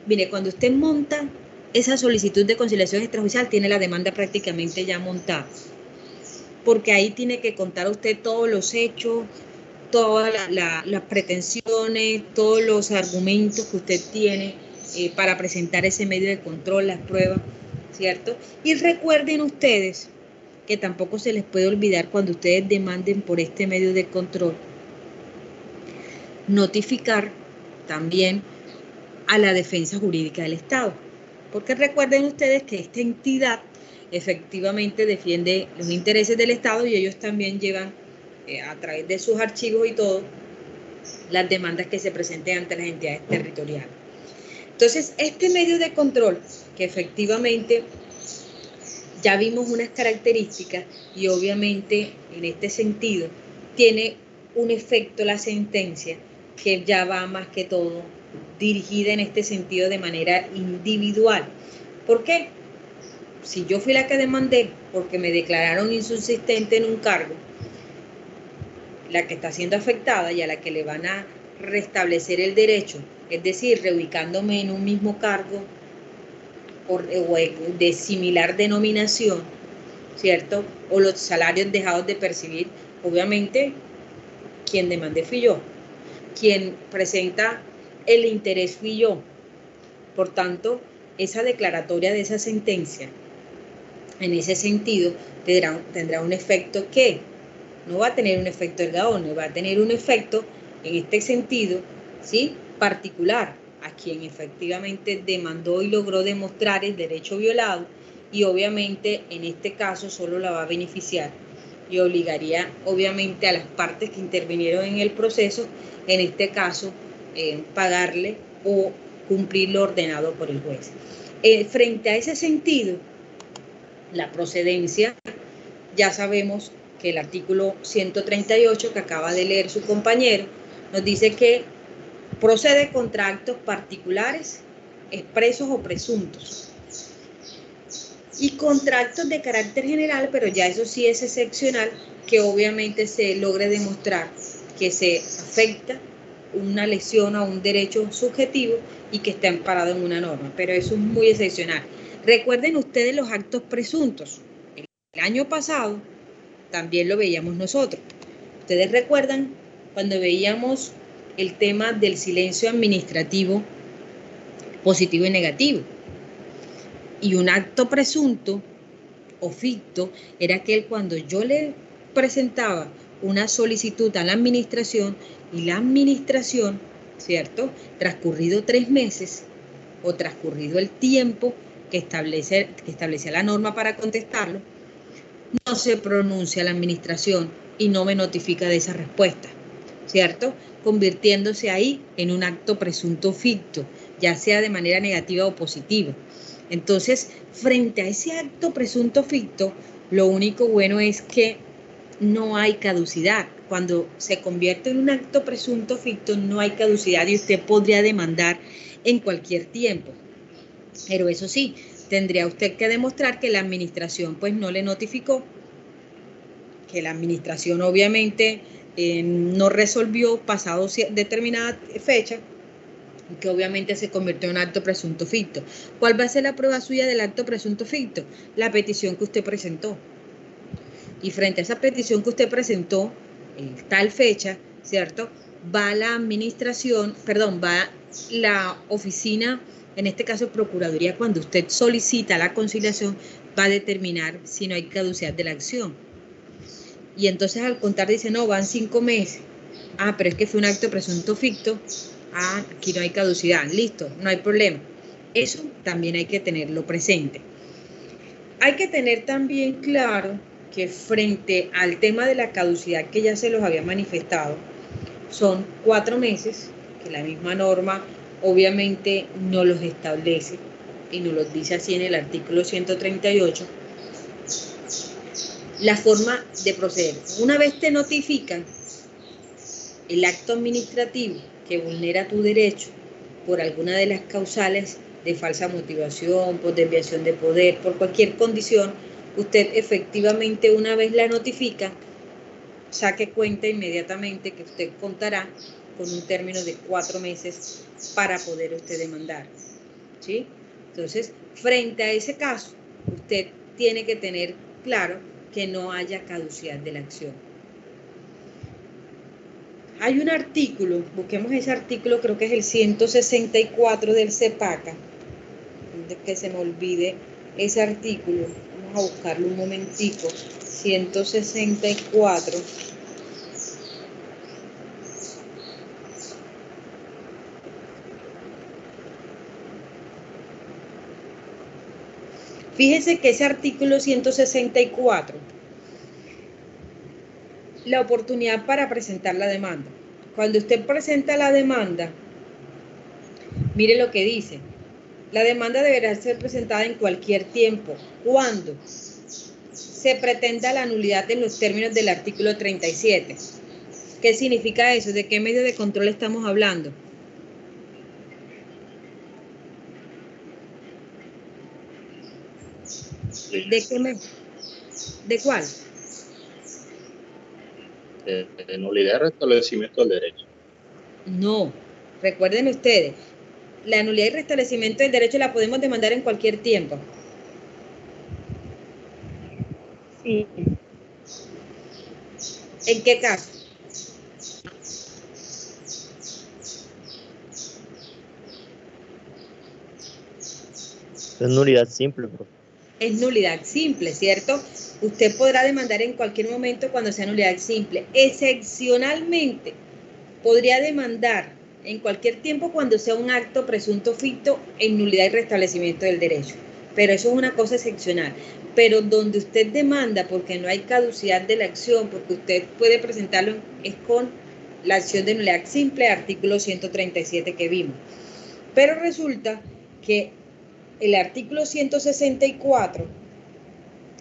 mire, cuando usted monta esa solicitud de conciliación extrajudicial, tiene la demanda prácticamente ya montada. Porque ahí tiene que contar usted todos los hechos, todas las pretensiones, todos los argumentos que usted tiene para presentar ese medio de control, las pruebas, ¿cierto? Y recuerden ustedes que tampoco se les puede olvidar cuando ustedes demanden por este medio de control, notificar también a la defensa jurídica del Estado. Porque recuerden ustedes que esta entidad efectivamente defiende los intereses del Estado y ellos también llevan a través de sus archivos y todo las demandas que se presenten ante las entidades territoriales. Entonces, este medio de control, que efectivamente ya vimos unas características y obviamente en este sentido tiene un efecto la sentencia que ya va más que todo dirigida en este sentido de manera individual. ¿Por qué? Si yo fui la que demandé porque me declararon insubsistente en un cargo, la que está siendo afectada y a la que le van a restablecer el derecho, es decir, reubicándome en un mismo cargo o de similar denominación, ¿cierto? O los salarios dejados de percibir, obviamente, quien demandé fui yo, quien presenta el interés fui yo. Por tanto, esa declaratoria de esa sentencia, en ese sentido, tendrá un efecto que no va a tener un efecto ergaone, va a tener un efecto en este sentido, ¿sí?, particular a quien efectivamente demandó y logró demostrar el derecho violado, y obviamente en este caso solo la va a beneficiar y obligaría obviamente a las partes que intervinieron en el proceso, en este caso, pagarle o cumplir lo ordenado por el juez. Frente a ese sentido, la procedencia, ya sabemos que el artículo 138 que acaba de leer su compañero nos dice que procede contra actos particulares, expresos o presuntos, y contra actos de carácter general, pero ya eso sí es excepcional, que obviamente se logre demostrar que se afecta una lesión a un derecho subjetivo y que está amparado en una norma, pero eso es muy excepcional. Recuerden ustedes los actos presuntos. El año pasado también lo veíamos nosotros. Ustedes recuerdan cuando veíamos el tema del silencio administrativo positivo y negativo. Y un acto presunto o ficto era aquel cuando yo le presentaba una solicitud a la administración y la administración, ¿cierto? Transcurrido 3 meses o transcurrido el tiempo que establece la norma para contestarlo, no se pronuncia la administración y no me notifica de esa respuesta, ¿cierto? Convirtiéndose ahí en un acto presunto ficto, ya sea de manera negativa o positiva. Entonces, frente a ese acto presunto ficto, lo único bueno es que no hay caducidad. Cuando se convierte en un acto presunto ficto, no hay caducidad y usted podría demandar en cualquier tiempo. Pero eso sí, tendría usted que demostrar que la administración pues no le notificó, que la administración obviamente no resolvió pasado determinada fecha, y que obviamente se convirtió en un acto presunto ficto. ¿Cuál va a ser la prueba suya del acto presunto ficto? La petición que usted presentó. Y frente a esa petición que usted presentó, en tal fecha, ¿cierto? Va la oficina, en este caso Procuraduría, cuando usted solicita la conciliación, va a determinar si no hay caducidad de la acción. Y entonces al contar dice, no, van 5 meses. Ah, pero es que fue un acto presunto ficto. Ah, aquí no hay caducidad. Listo, no hay problema. Eso también hay que tenerlo presente. Hay que tener también claro que frente al tema de la caducidad que ya se los había manifestado, son 4 meses, que la misma norma obviamente no los establece y nos los dice así en el artículo 138. La forma de proceder. Una vez te notifican el acto administrativo que vulnera tu derecho por alguna de las causales de falsa motivación, por desviación de poder, por cualquier condición, usted efectivamente una vez la notifica, saque cuenta inmediatamente que usted contará con un término de 4 meses para poder usted demandar, ¿sí? Entonces, frente a ese caso, usted tiene que tener claro que no haya caducidad de la acción. Hay un artículo, busquemos ese artículo, creo que es el 164 del CEPACA, de que se me olvide ese artículo, vamos a buscarlo un momentico, 164. Fíjese que ese artículo 164, la oportunidad para presentar la demanda. Cuando usted presenta la demanda, mire lo que dice. La demanda deberá ser presentada en cualquier tiempo, cuando se pretenda la nulidad en los términos del artículo 37. ¿Qué significa eso? ¿De qué medio de control estamos hablando? ¿De qué medio? ¿De cuál? De nulidad y restablecimiento del derecho. No, recuerden ustedes, la nulidad y restablecimiento del derecho la podemos demandar en cualquier tiempo. Sí. ¿En qué caso? Es nulidad simple, profe. Es nulidad simple, ¿cierto? Usted podrá demandar en cualquier momento cuando sea nulidad simple. Excepcionalmente, podría demandar en cualquier tiempo cuando sea un acto presunto ficto en nulidad y restablecimiento del derecho. Pero eso es una cosa excepcional. Pero donde usted demanda porque no hay caducidad de la acción, porque usted puede presentarlo, es con la acción de nulidad simple, artículo 137 que vimos. Pero resulta que el artículo 164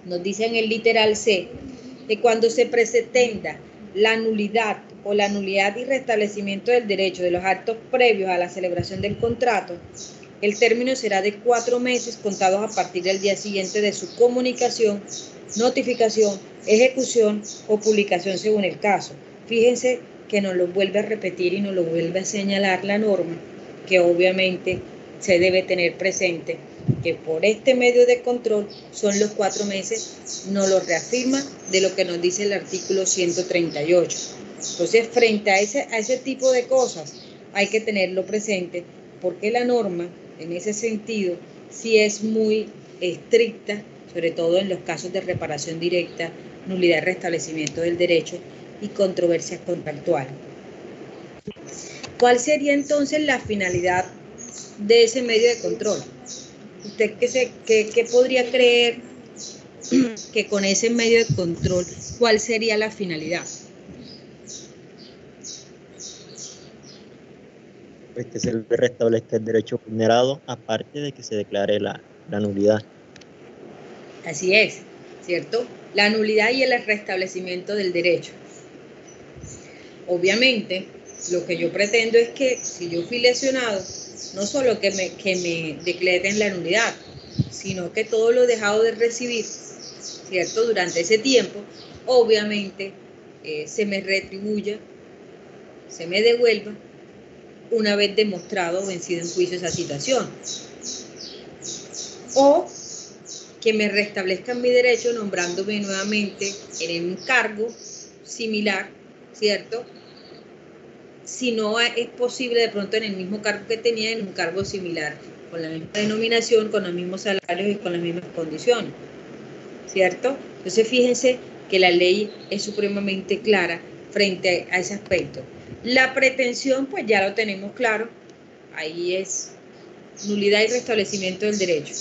nos dice en el literal C que cuando se pretenda la nulidad o la nulidad y restablecimiento del derecho de los actos previos a la celebración del contrato, El término será de 4 meses contados a partir del día siguiente de su comunicación, notificación, ejecución o publicación según el caso. Fíjense que nos lo vuelve a repetir y nos lo vuelve a señalar la norma, que obviamente se debe tener presente que por este medio de control son los 4 meses, nos lo reafirma de lo que nos dice el artículo 138. Entonces, frente a ese tipo de cosas, hay que tenerlo presente, porque la norma, en ese sentido, sí es muy estricta, sobre todo en los casos de reparación directa, nulidad y restablecimiento del derecho y controversias contractuales. ¿Cuál sería entonces la finalidad de ese medio de control? ¿Usted qué podría creer que con ese medio de control, cuál sería la finalidad? Pues que se le restablezca el derecho vulnerado, aparte de que se declare la nulidad. Así es, ¿cierto? La nulidad y el restablecimiento del derecho. Obviamente, lo que yo pretendo es que si yo fui lesionado, no solo que me declaren la nulidad, sino que todo lo dejado de recibir, ¿cierto? Durante ese tiempo, obviamente, se me retribuya, se me devuelva, una vez demostrado o vencido en juicio esa situación. O que me restablezcan mi derecho nombrándome nuevamente en un cargo similar, ¿cierto? Si no es posible de pronto en el mismo cargo que tenía, en un cargo similar, con la misma denominación, con los mismos salarios y con las mismas condiciones, ¿cierto? Entonces fíjense que la ley es supremamente clara frente a ese aspecto. La pretensión, pues ya lo tenemos claro, ahí es nulidad y restablecimiento del derecho.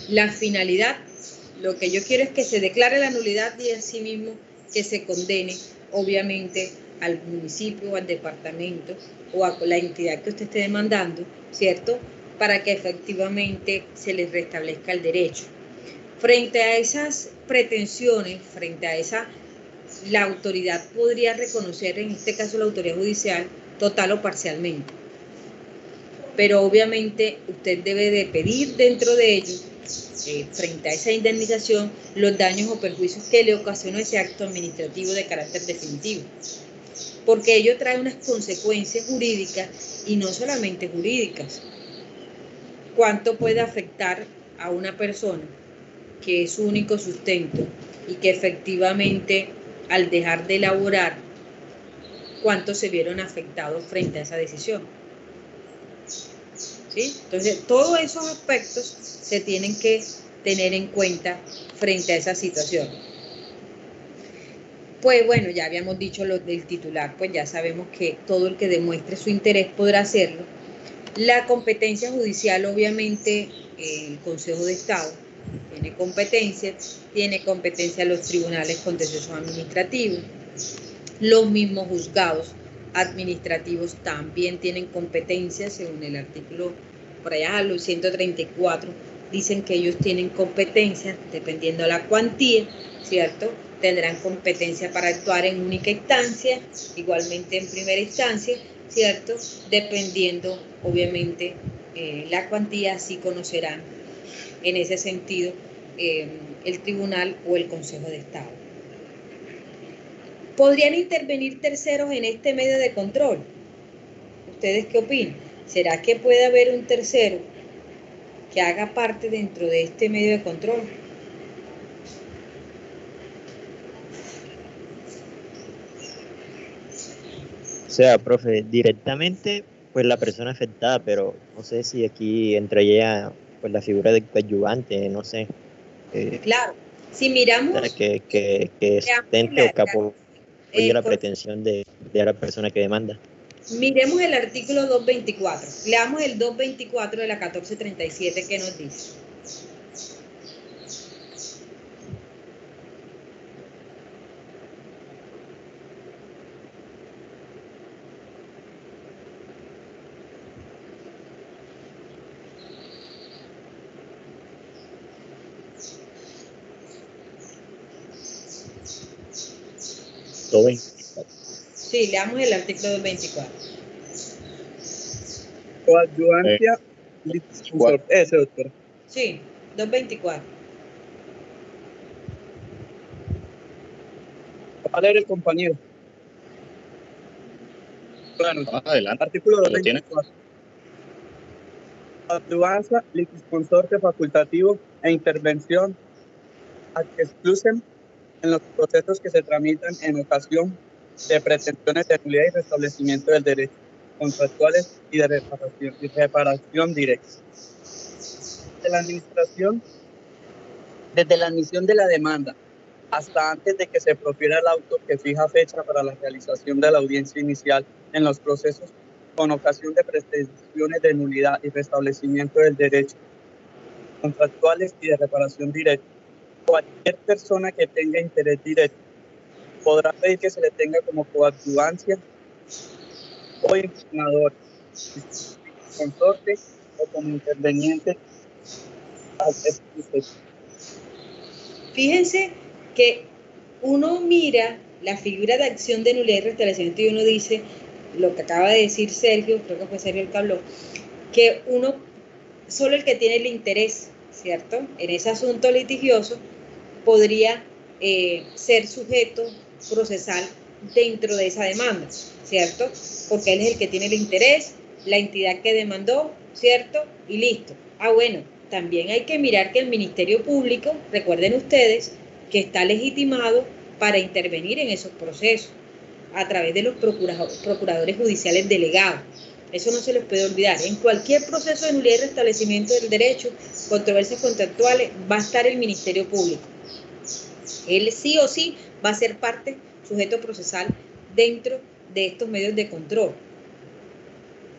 La finalidad, lo que yo quiero es que se declare la nulidad y asimismo que se condene, obviamente, al municipio o al departamento o a la entidad que usted esté demandando, ¿cierto? Para que efectivamente se les restablezca el derecho. Frente a esas pretensiones, frente a esa, la autoridad podría reconocer, en este caso la autoridad judicial, total o parcialmente. Pero obviamente usted debe de pedir dentro de ello, frente a esa indemnización, los daños o perjuicios que le ocasionó ese acto administrativo de carácter definitivo. Porque ello trae unas consecuencias jurídicas y no solamente jurídicas. ¿Cuánto puede afectar a una persona que es su único sustento y que efectivamente al dejar de laborar, cuántos se vieron afectados frente a esa decisión? ¿Sí? Entonces, todos esos aspectos se tienen que tener en cuenta frente a esa situación. Pues bueno, ya habíamos dicho lo del titular, pues ya sabemos que todo el que demuestre su interés podrá hacerlo. La competencia judicial, obviamente, el Consejo de Estado tiene competencia los tribunales contenciosos administrativos, los mismos juzgados administrativos también tienen competencia, según el artículo, por allá, los 134, dicen que ellos tienen competencia, dependiendo de la cuantía, ¿cierto? Tendrán competencia para actuar en única instancia, igualmente en primera instancia, ¿cierto? Dependiendo, obviamente, la cuantía, sí conocerán en ese sentido el tribunal o el Consejo de Estado. ¿Podrían intervenir terceros en este medio de control? ¿Ustedes qué opinan? ¿Será que puede haber un tercero que haga parte dentro de este medio de control? O sea, profe, directamente, pues la persona afectada, pero no sé si aquí entraría pues la figura de coadyuvante, no sé. Claro, si miramos... que sustente o que apoye la pretensión de la persona que demanda. Miremos el artículo 224. Leamos el 224 de la 1437 que nos dice. Sí, leamos el artículo 224. Coadyuvancia, ese, doctor. Sí, 224. Va a leer el compañero. Bueno, Adelante. artículo ¿Lo tiene? 224. Coadyuvancia, litisconsorte facultativo e intervención ad exclusem en los procesos que se tramitan en ocasión de pretensiones de nulidad y restablecimiento del derecho, contractuales y de reparación directa. De la administración, desde la admisión de la demanda hasta antes de que se profiera el auto que fija fecha para la realización de la audiencia inicial en los procesos con ocasión de pretensiones de nulidad y restablecimiento del derecho, contractuales y de reparación directa. Cualquier persona que tenga interés directo podrá pedir que se le tenga como coadyuvancia o impugnador, consorte o como interveniente al exclusivo. Fíjense que uno mira la figura de acción de nulidad y restablecimiento y uno dice, lo que acaba de decir Sergio, creo que fue Sergio el que habló, que uno, solo el que tiene el interés, ¿cierto?, en ese asunto litigioso, podría ser sujeto procesal dentro de esa demanda, ¿cierto? Porque él es el que tiene el interés, la entidad que demandó, ¿cierto? Y listo. Bueno, también hay que mirar que el Ministerio Público, recuerden ustedes, que está legitimado para intervenir en esos procesos a través de los procuradores judiciales delegados. Eso no se les puede olvidar. En cualquier proceso de nulidad y restablecimiento del derecho, controversias contractuales, va a estar el Ministerio Público. Él sí o sí va a ser parte, sujeto procesal, dentro de estos medios de control.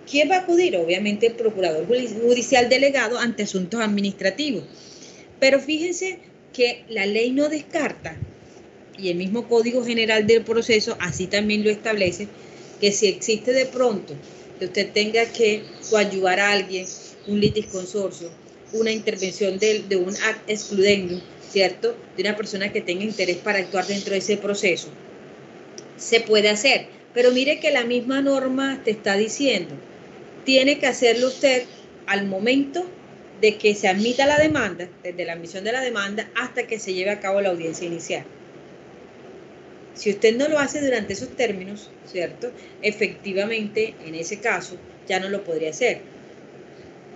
¿Quién va a acudir? Obviamente el procurador judicial delegado ante asuntos administrativos. Pero fíjense que la ley no descarta, y el mismo Código General del Proceso así también lo establece, que si existe de pronto que usted tenga que coadyuvar a alguien, un litisconsorcio, una intervención de un act excludendum, ¿cierto?, de una persona que tenga interés para actuar dentro de ese proceso, se puede hacer. Pero mire que la misma norma te está diciendo, tiene que hacerlo usted al momento de que se admita la demanda, desde la admisión de la demanda hasta que se lleve a cabo la audiencia inicial. Si usted no lo hace durante esos términos, ¿cierto?, efectivamente, en ese caso, ya no lo podría hacer.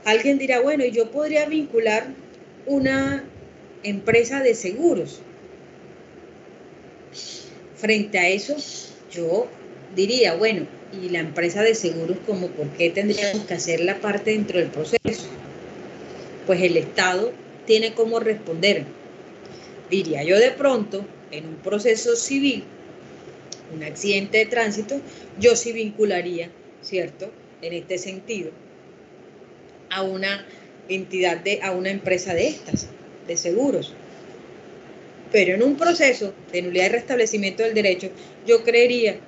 Alguien dirá, bueno, yo podría vincular una empresa de seguros. Frente a eso, yo diría, bueno, y la empresa de seguros, ¿como por qué tendríamos que hacer la parte dentro del proceso? Pues el Estado tiene cómo responder. Diría yo, de pronto, en un proceso civil, un accidente de tránsito, yo sí vincularía, ¿cierto?, en este sentido, a una entidad, a una empresa de estas, de seguros. Pero en un proceso de nulidad y restablecimiento del derecho, yo creería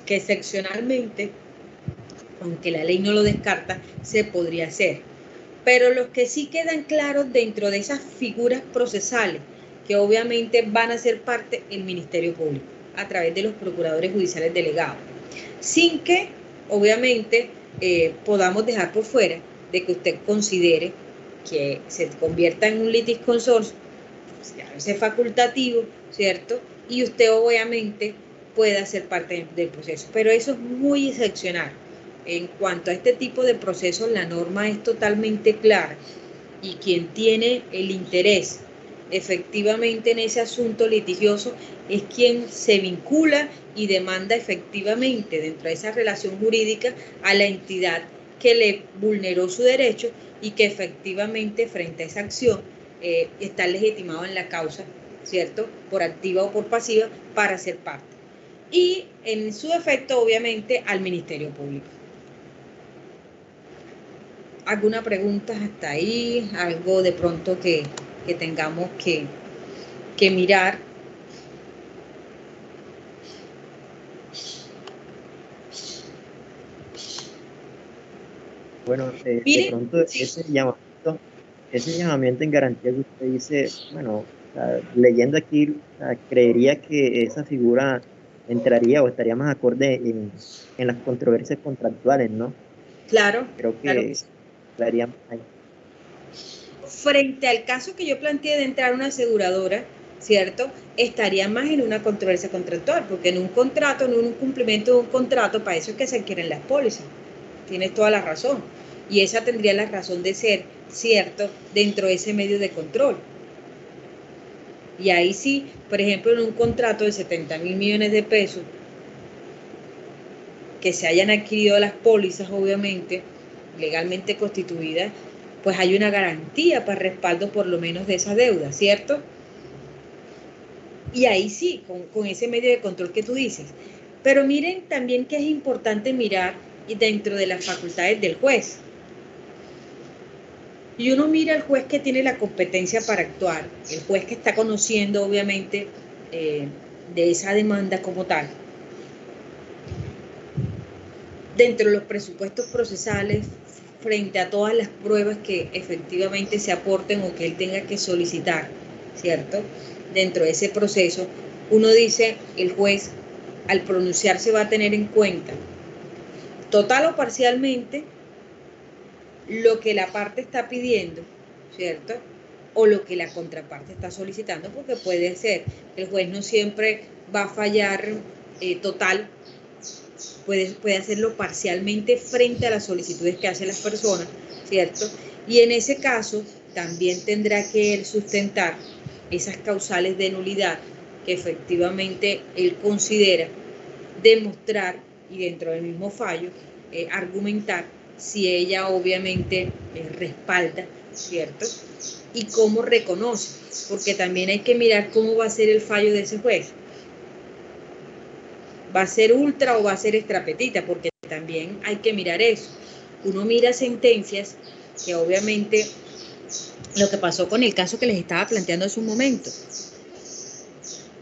que excepcionalmente, aunque la ley no lo descarta, se podría hacer. Pero los que sí quedan claros dentro de esas figuras procesales, que obviamente van a ser parte del Ministerio Público, a través de los procuradores judiciales delegados, sin que, obviamente, podamos dejar por fuera de que usted considere que se convierta en un litisconsorcio, ese facultativo, ¿cierto? Y usted obviamente pueda ser parte del proceso. Pero eso es muy excepcional. En cuanto a este tipo de procesos, la norma es totalmente clara y quien tiene el interés efectivamente en ese asunto litigioso es quien se vincula y demanda efectivamente dentro de esa relación jurídica a la entidad que le vulneró su derecho y que efectivamente frente a esa acción está legitimado en la causa, ¿cierto?, por activa o por pasiva, para ser parte. Y en su efecto, obviamente, al Ministerio Público. ¿Alguna pregunta hasta ahí? ¿Algo de pronto que tengamos que mirar? Bueno, de pronto ese llamamiento en garantía que usted dice, bueno, o sea, leyendo aquí, o sea, creería que esa figura entraría o estaría más acorde en las controversias contractuales, ¿no? Claro, Creo que claro que sí. estaríamos ahí. Frente al caso que yo planteé de entrar a una aseguradora, ¿cierto? Estaría más en una controversia contractual, porque en un contrato, en un cumplimiento de un contrato, para eso es que se adquieren las pólizas. Tienes toda la razón. Y esa tendría la razón de ser, ¿cierto?, dentro de ese medio de control. Y ahí sí, por ejemplo, en un contrato de 70.000 millones de pesos, que se hayan adquirido las pólizas, obviamente, legalmente constituidas, pues hay una garantía para respaldo por lo menos de esa deuda, ¿cierto? Y ahí sí, con ese medio de control que tú dices. Pero miren también que es importante mirar dentro de las facultades del juez. Y uno mira al juez que tiene la competencia para actuar, el juez que está conociendo obviamente de esa demanda como tal. Dentro de los presupuestos procesales, frente a todas las pruebas que efectivamente se aporten o que él tenga que solicitar, ¿cierto? Dentro de ese proceso, uno dice, el juez al pronunciarse va a tener en cuenta, total o parcialmente, lo que la parte está pidiendo, ¿cierto? O lo que la contraparte está solicitando, porque puede ser que el juez no siempre va a fallar total, puede hacerlo parcialmente frente a las solicitudes que hacen las personas, ¿cierto? Y en ese caso también tendrá que él sustentar esas causales de nulidad que efectivamente él considera, demostrar y dentro del mismo fallo argumentar si ella obviamente respalda, ¿cierto? Y cómo reconoce, porque también hay que mirar cómo va a ser el fallo de ese juez. ¿Va a ser ultra o va a ser extrapetita? Porque también hay que mirar eso. Uno mira sentencias que obviamente lo que pasó con el caso que les estaba planteando hace un momento.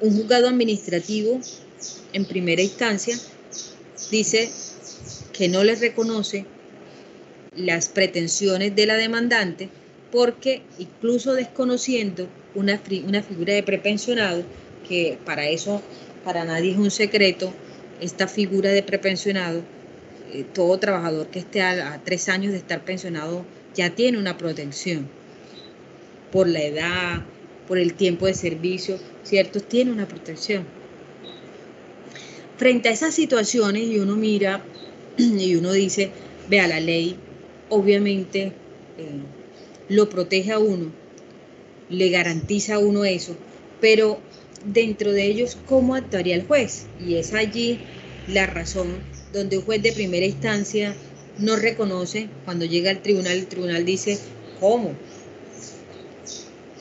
Un juzgado administrativo en primera instancia dice que no les reconoce las pretensiones de la demandante porque incluso desconociendo una figura de prepensionado, que para eso para nadie es un secreto, esta figura de prepensionado, todo trabajador que esté a 3 años de estar pensionado ya tiene una protección por la edad, por el tiempo de servicio, ¿cierto? Tiene una protección. Frente a esas situaciones y uno mira y uno dice, vea, la ley obviamente lo protege a uno, le garantiza a uno eso, pero dentro de ellos, ¿cómo actuaría el juez? Y es allí la razón donde un juez de primera instancia no reconoce, cuando llega al tribunal, el tribunal dice, ¿cómo?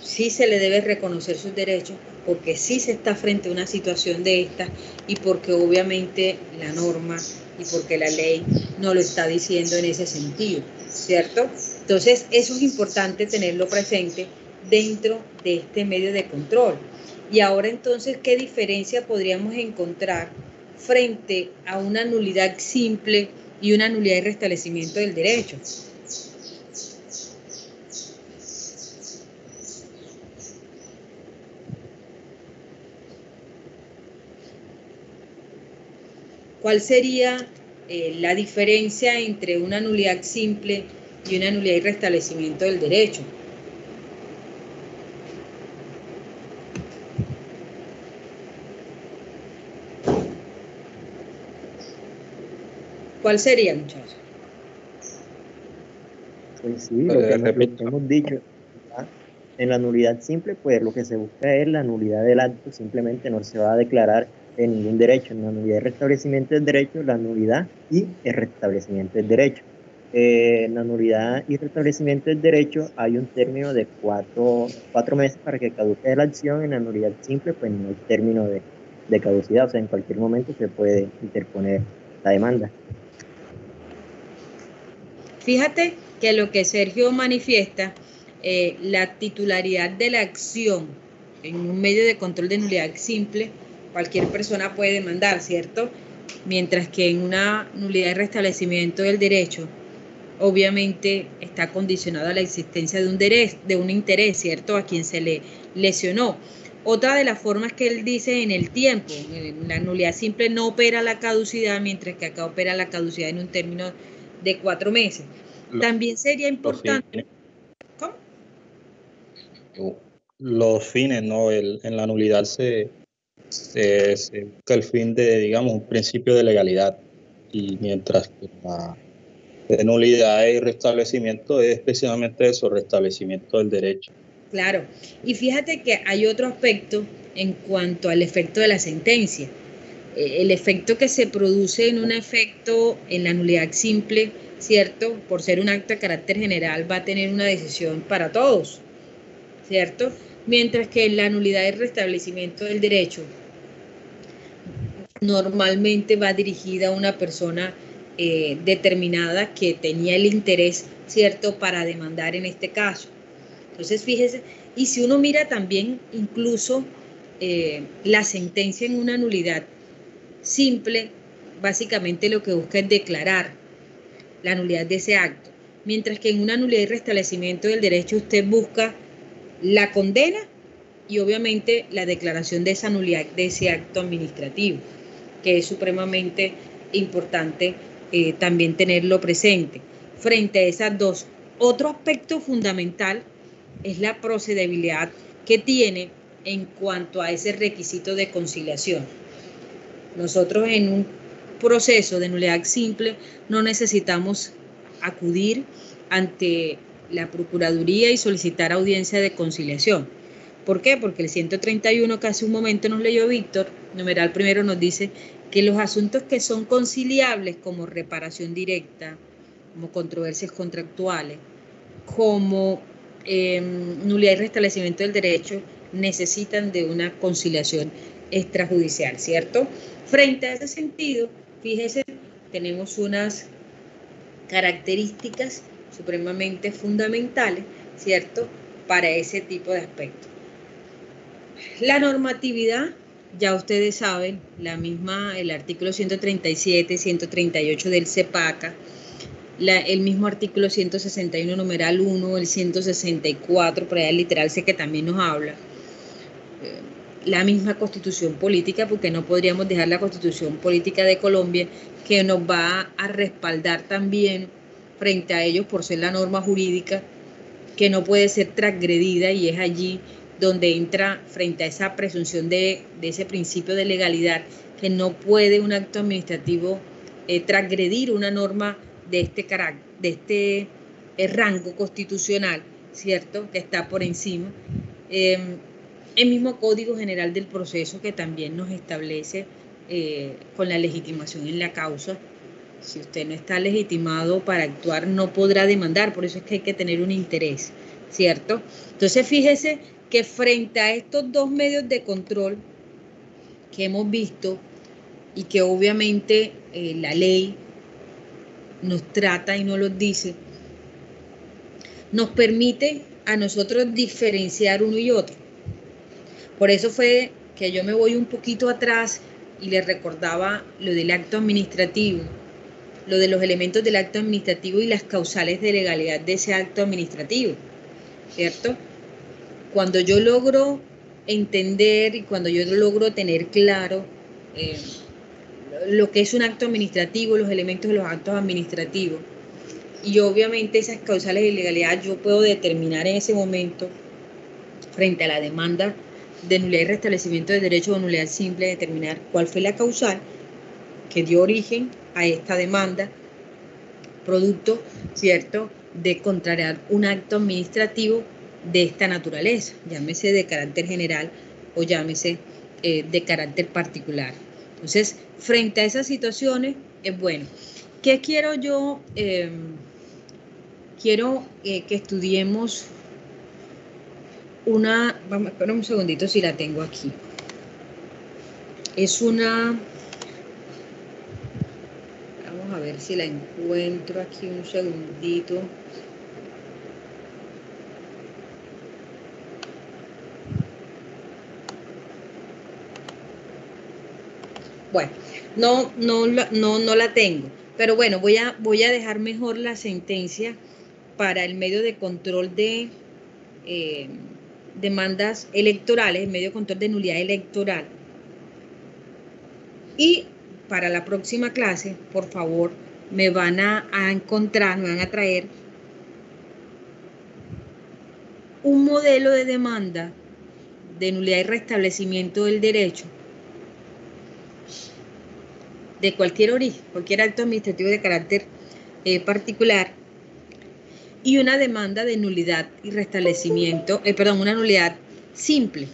Sí se le debe reconocer sus derechos, porque sí se está frente a una situación de esta y porque obviamente la norma y porque la ley no lo está diciendo en ese sentido, ¿cierto? Entonces, eso es importante tenerlo presente dentro de este medio de control. Y ahora entonces, ¿qué diferencia podríamos encontrar frente a una nulidad simple y una nulidad y restablecimiento del derecho? ¿Cuál sería la diferencia entre una nulidad simple y una nulidad y restablecimiento del derecho? ¿Cuál sería, muchachos? Pues sí, lo que hemos dicho. En la nulidad simple, pues lo que se busca es la nulidad del acto, simplemente no se va a declarar en ningún derecho. En la nulidad y restablecimiento del derecho, la nulidad y el restablecimiento del derecho. En la nulidad y restablecimiento del derecho hay un término de 4 meses para que caduque la acción. En la nulidad simple, pues no hay término de caducidad, o sea, en cualquier momento se puede interponer la demanda. Fíjate que lo que Sergio manifiesta, la titularidad de la acción en un medio de control de nulidad simple, cualquier persona puede demandar, ¿cierto? Mientras que en una nulidad de restablecimiento del derecho, obviamente está condicionado a la existencia de un interés, ¿cierto? A quien se le lesionó. Otra de las formas que él dice en el tiempo, en la nulidad simple no opera la caducidad, mientras que acá opera la caducidad en un término de 4 meses. También sería importante... ¿Cómo? Los fines, ¿no? En la nulidad se busca el fin de, digamos, un principio de legalidad, y mientras que la de nulidad y restablecimiento es especialmente eso, restablecimiento del derecho. Claro, y fíjate que hay otro aspecto en cuanto al efecto de la sentencia. El efecto que se produce en un efecto en la nulidad simple, ¿cierto? Por ser un acto de carácter general, va a tener una decisión para todos, ¿cierto? Mientras que en la nulidad y restablecimiento del derecho normalmente va dirigida a una persona determinada que tenía el interés, ¿cierto?, para demandar en este caso. Entonces, fíjese, y si uno mira también incluso la sentencia en una nulidad simple, básicamente lo que busca es declarar la nulidad de ese acto, mientras que en una nulidad y restablecimiento del derecho usted busca la condena y obviamente la declaración de esa nulidad de ese acto administrativo, que es supremamente importante también tenerlo presente. Frente a esas dos, otro aspecto fundamental es la procedibilidad que tiene en cuanto a ese requisito de conciliación. Nosotros en un proceso de nulidad simple no necesitamos acudir ante la Procuraduría y solicitar audiencia de conciliación. ¿Por qué? Porque el 131 que hace un momento nos leyó Víctor, numeral primero, nos dice que los asuntos que son conciliables, como reparación directa, como controversias contractuales, como nulidad y restablecimiento del derecho, necesitan de una conciliación extrajudicial, ¿cierto? Frente a ese sentido, fíjese, tenemos unas características supremamente fundamentales, ¿cierto?, para ese tipo de aspectos. La normatividad, ya ustedes saben, la misma, el artículo 137, 138 del CEPACA, el mismo artículo 161 numeral 1, el 164, por allá el literal sé que también nos habla, la misma constitución política, porque no podríamos dejar la constitución política de Colombia, que nos va a respaldar también frente a ellos por ser la norma jurídica que no puede ser transgredida, y es allí donde entra frente a esa presunción de ese principio de legalidad, que no puede un acto administrativo transgredir una norma de este carácter, de este rango constitucional, ¿cierto?, que está por encima. El mismo Código General del Proceso, que también nos establece con la legitimación en la causa, si usted no está legitimado para actuar, no podrá demandar, por eso es que hay que tener un interés, ¿cierto? Entonces, fíjese que frente a estos dos medios de control que hemos visto y que obviamente la ley nos trata y nos los dice, nos permite a nosotros diferenciar uno y otro. Por eso fue que yo me voy un poquito atrás y les recordaba lo del acto administrativo, lo de los elementos del acto administrativo y las causales de legalidad de ese acto administrativo, ¿cierto? Cuando yo logro entender y cuando yo logro tener claro lo que es un acto administrativo, los elementos de los actos administrativos, y obviamente esas causales de legalidad, yo puedo determinar en ese momento, frente a la demanda de nulidad y restablecimiento de derecho o nulidad simple, determinar cuál fue la causal que dio origen a esta demanda, producto, ¿cierto?, de contrariar un acto administrativo de esta naturaleza, llámese de carácter general o llámese de carácter particular. Entonces, frente a esas situaciones, es bueno. ¿Qué quiero yo? Quiero que estudiemos una, vamos a esperar un segundito si la tengo aquí. Es una... Vamos a ver si la encuentro aquí un segundito. Bueno, no la tengo, pero bueno, voy a dejar mejor la sentencia para el medio de control de demandas electorales, el medio de control de nulidad electoral. Y para la próxima clase, por favor, me van a encontrar, me van a traer un modelo de demanda de nulidad y restablecimiento del derecho de cualquier origen, cualquier acto administrativo de carácter particular, y una demanda de nulidad y restablecimiento, una nulidad simple,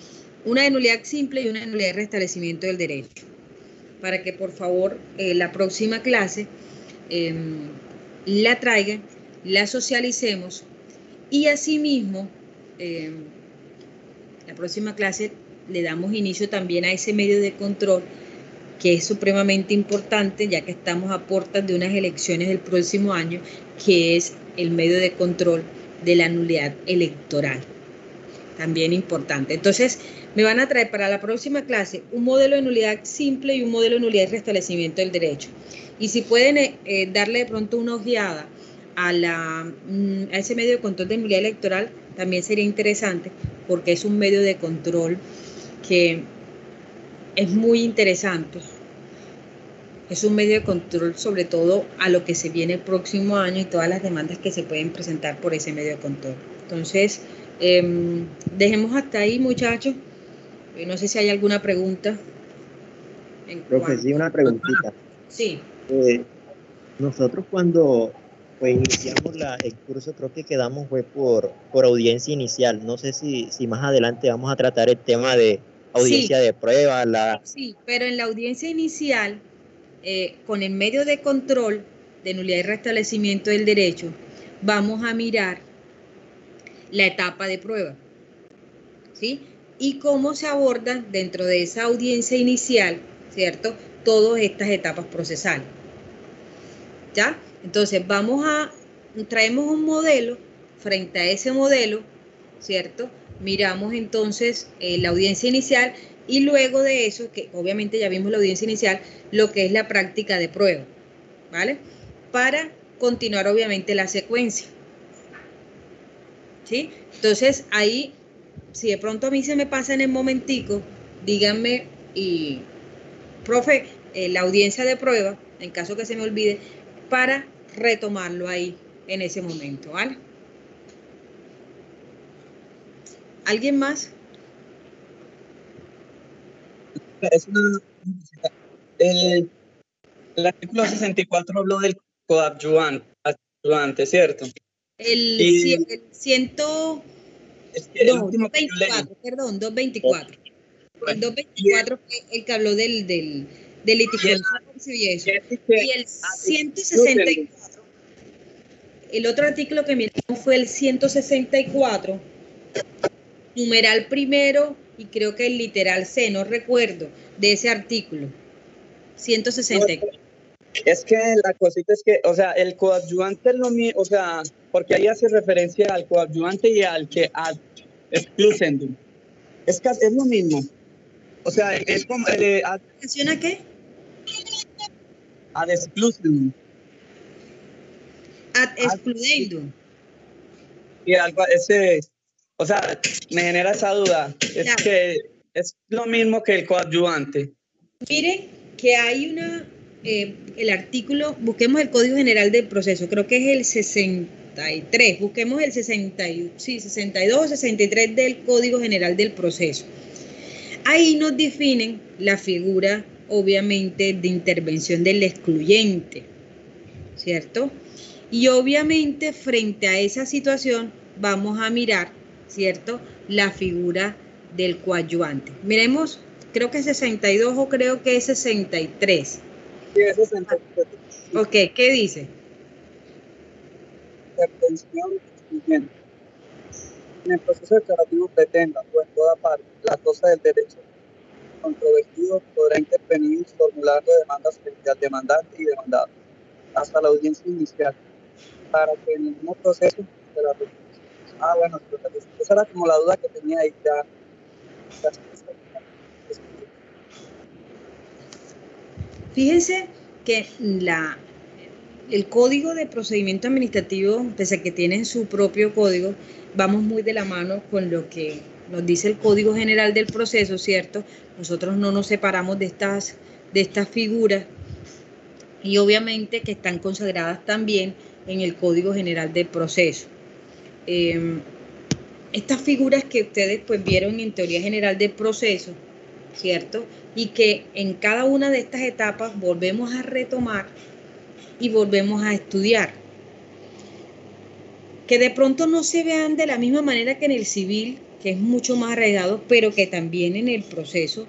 una de nulidad simple y una de nulidad y restablecimiento del derecho, para que por favor la próxima clase la traigan, la socialicemos y asimismo la próxima clase le damos inicio también a ese medio de control que es supremamente importante, ya que estamos a puertas de unas elecciones del próximo año, que es el medio de control de la nulidad electoral. También importante. Entonces, me van a traer para la próxima clase un modelo de nulidad simple y un modelo de nulidad y restablecimiento del derecho. Y si pueden darle de pronto una ojeada a ese medio de control de nulidad electoral, también sería interesante, porque es un medio de control que es muy interesante. Es un medio de control sobre todo a lo que se viene el próximo año y todas las demandas que se pueden presentar por ese medio de control. Entonces, dejemos hasta ahí, muchachos. No sé si hay alguna pregunta. Creo que sí, una preguntita. Sí. Nosotros cuando iniciamos el curso, creo que quedamos fue por audiencia inicial. No sé si más adelante vamos a tratar el tema de audiencia de prueba. Sí, pero en la audiencia inicial, con el medio de control de nulidad y restablecimiento del derecho, vamos a mirar la etapa de prueba, ¿sí? Y cómo se abordan dentro de esa audiencia inicial, ¿cierto? Todas estas etapas procesales. ¿Ya? Entonces traemos un modelo, frente a ese modelo, ¿cierto? Miramos entonces la audiencia inicial y luego de eso, que obviamente ya vimos la audiencia inicial, lo que es la práctica de prueba, ¿vale? Para continuar obviamente la secuencia, ¿sí? Entonces ahí, si de pronto a mí se me pasa en el momentico, díganme, y profe, la audiencia de prueba, en caso que se me olvide, para retomarlo ahí en ese momento, ¿vale? ¿Alguien más? Es el artículo 64 habló del coadyuvante, ¿cierto? El 224, perdón, 224. El 224 fue el que habló del litigio y eso. Y el 164, el otro artículo que miramos fue el 164, numeral primero, y creo que el literal C, no recuerdo, de ese artículo. 164. Es que la cosita es que, o sea, el coadyuvante es lo mismo, o sea, porque ahí hace referencia al coadyuvante y al que ad exclusendum. Es lo mismo. O sea, es como ¿Menciona qué? Ad exclusendum. Ad excludendum. Y algo, o sea, me genera esa duda. Es claro, que es lo mismo que el coadyuvante. Miren que hay el artículo, busquemos el Código General del Proceso, creo que es el 63, busquemos el 62 o 63 del Código General del Proceso. Ahí nos definen la figura, obviamente, de intervención del excluyente, ¿cierto? Y obviamente, frente a esa situación, vamos a mirar, ¿cierto?, la figura del coadyuvante. Miremos, creo que es 62 o creo que es 63. Sí, es 63. Ok, ¿qué dice? Intervención excluyente. En el proceso declarativo pretenda o en toda parte la cosa del derecho controvertido podrá intervenir formulando demandas frente al demandante y demandado hasta la audiencia inicial para que en el mismo proceso de la resolución. Bueno, esa era como la duda que tenía ahí ya. Fíjense que el Código de Procedimiento Administrativo, pese a que tienen su propio código, vamos muy de la mano con lo que nos dice el Código General del Proceso, ¿cierto? Nosotros no nos separamos de estas figuras y obviamente que están consagradas también en el Código General del Proceso. Estas figuras que ustedes pues vieron en Teoría General del Proceso, ¿cierto? Y que en cada una de estas etapas volvemos a retomar y volvemos a estudiar. Que de pronto no se vean de la misma manera que en el civil, que es mucho más arraigado, pero que también en el proceso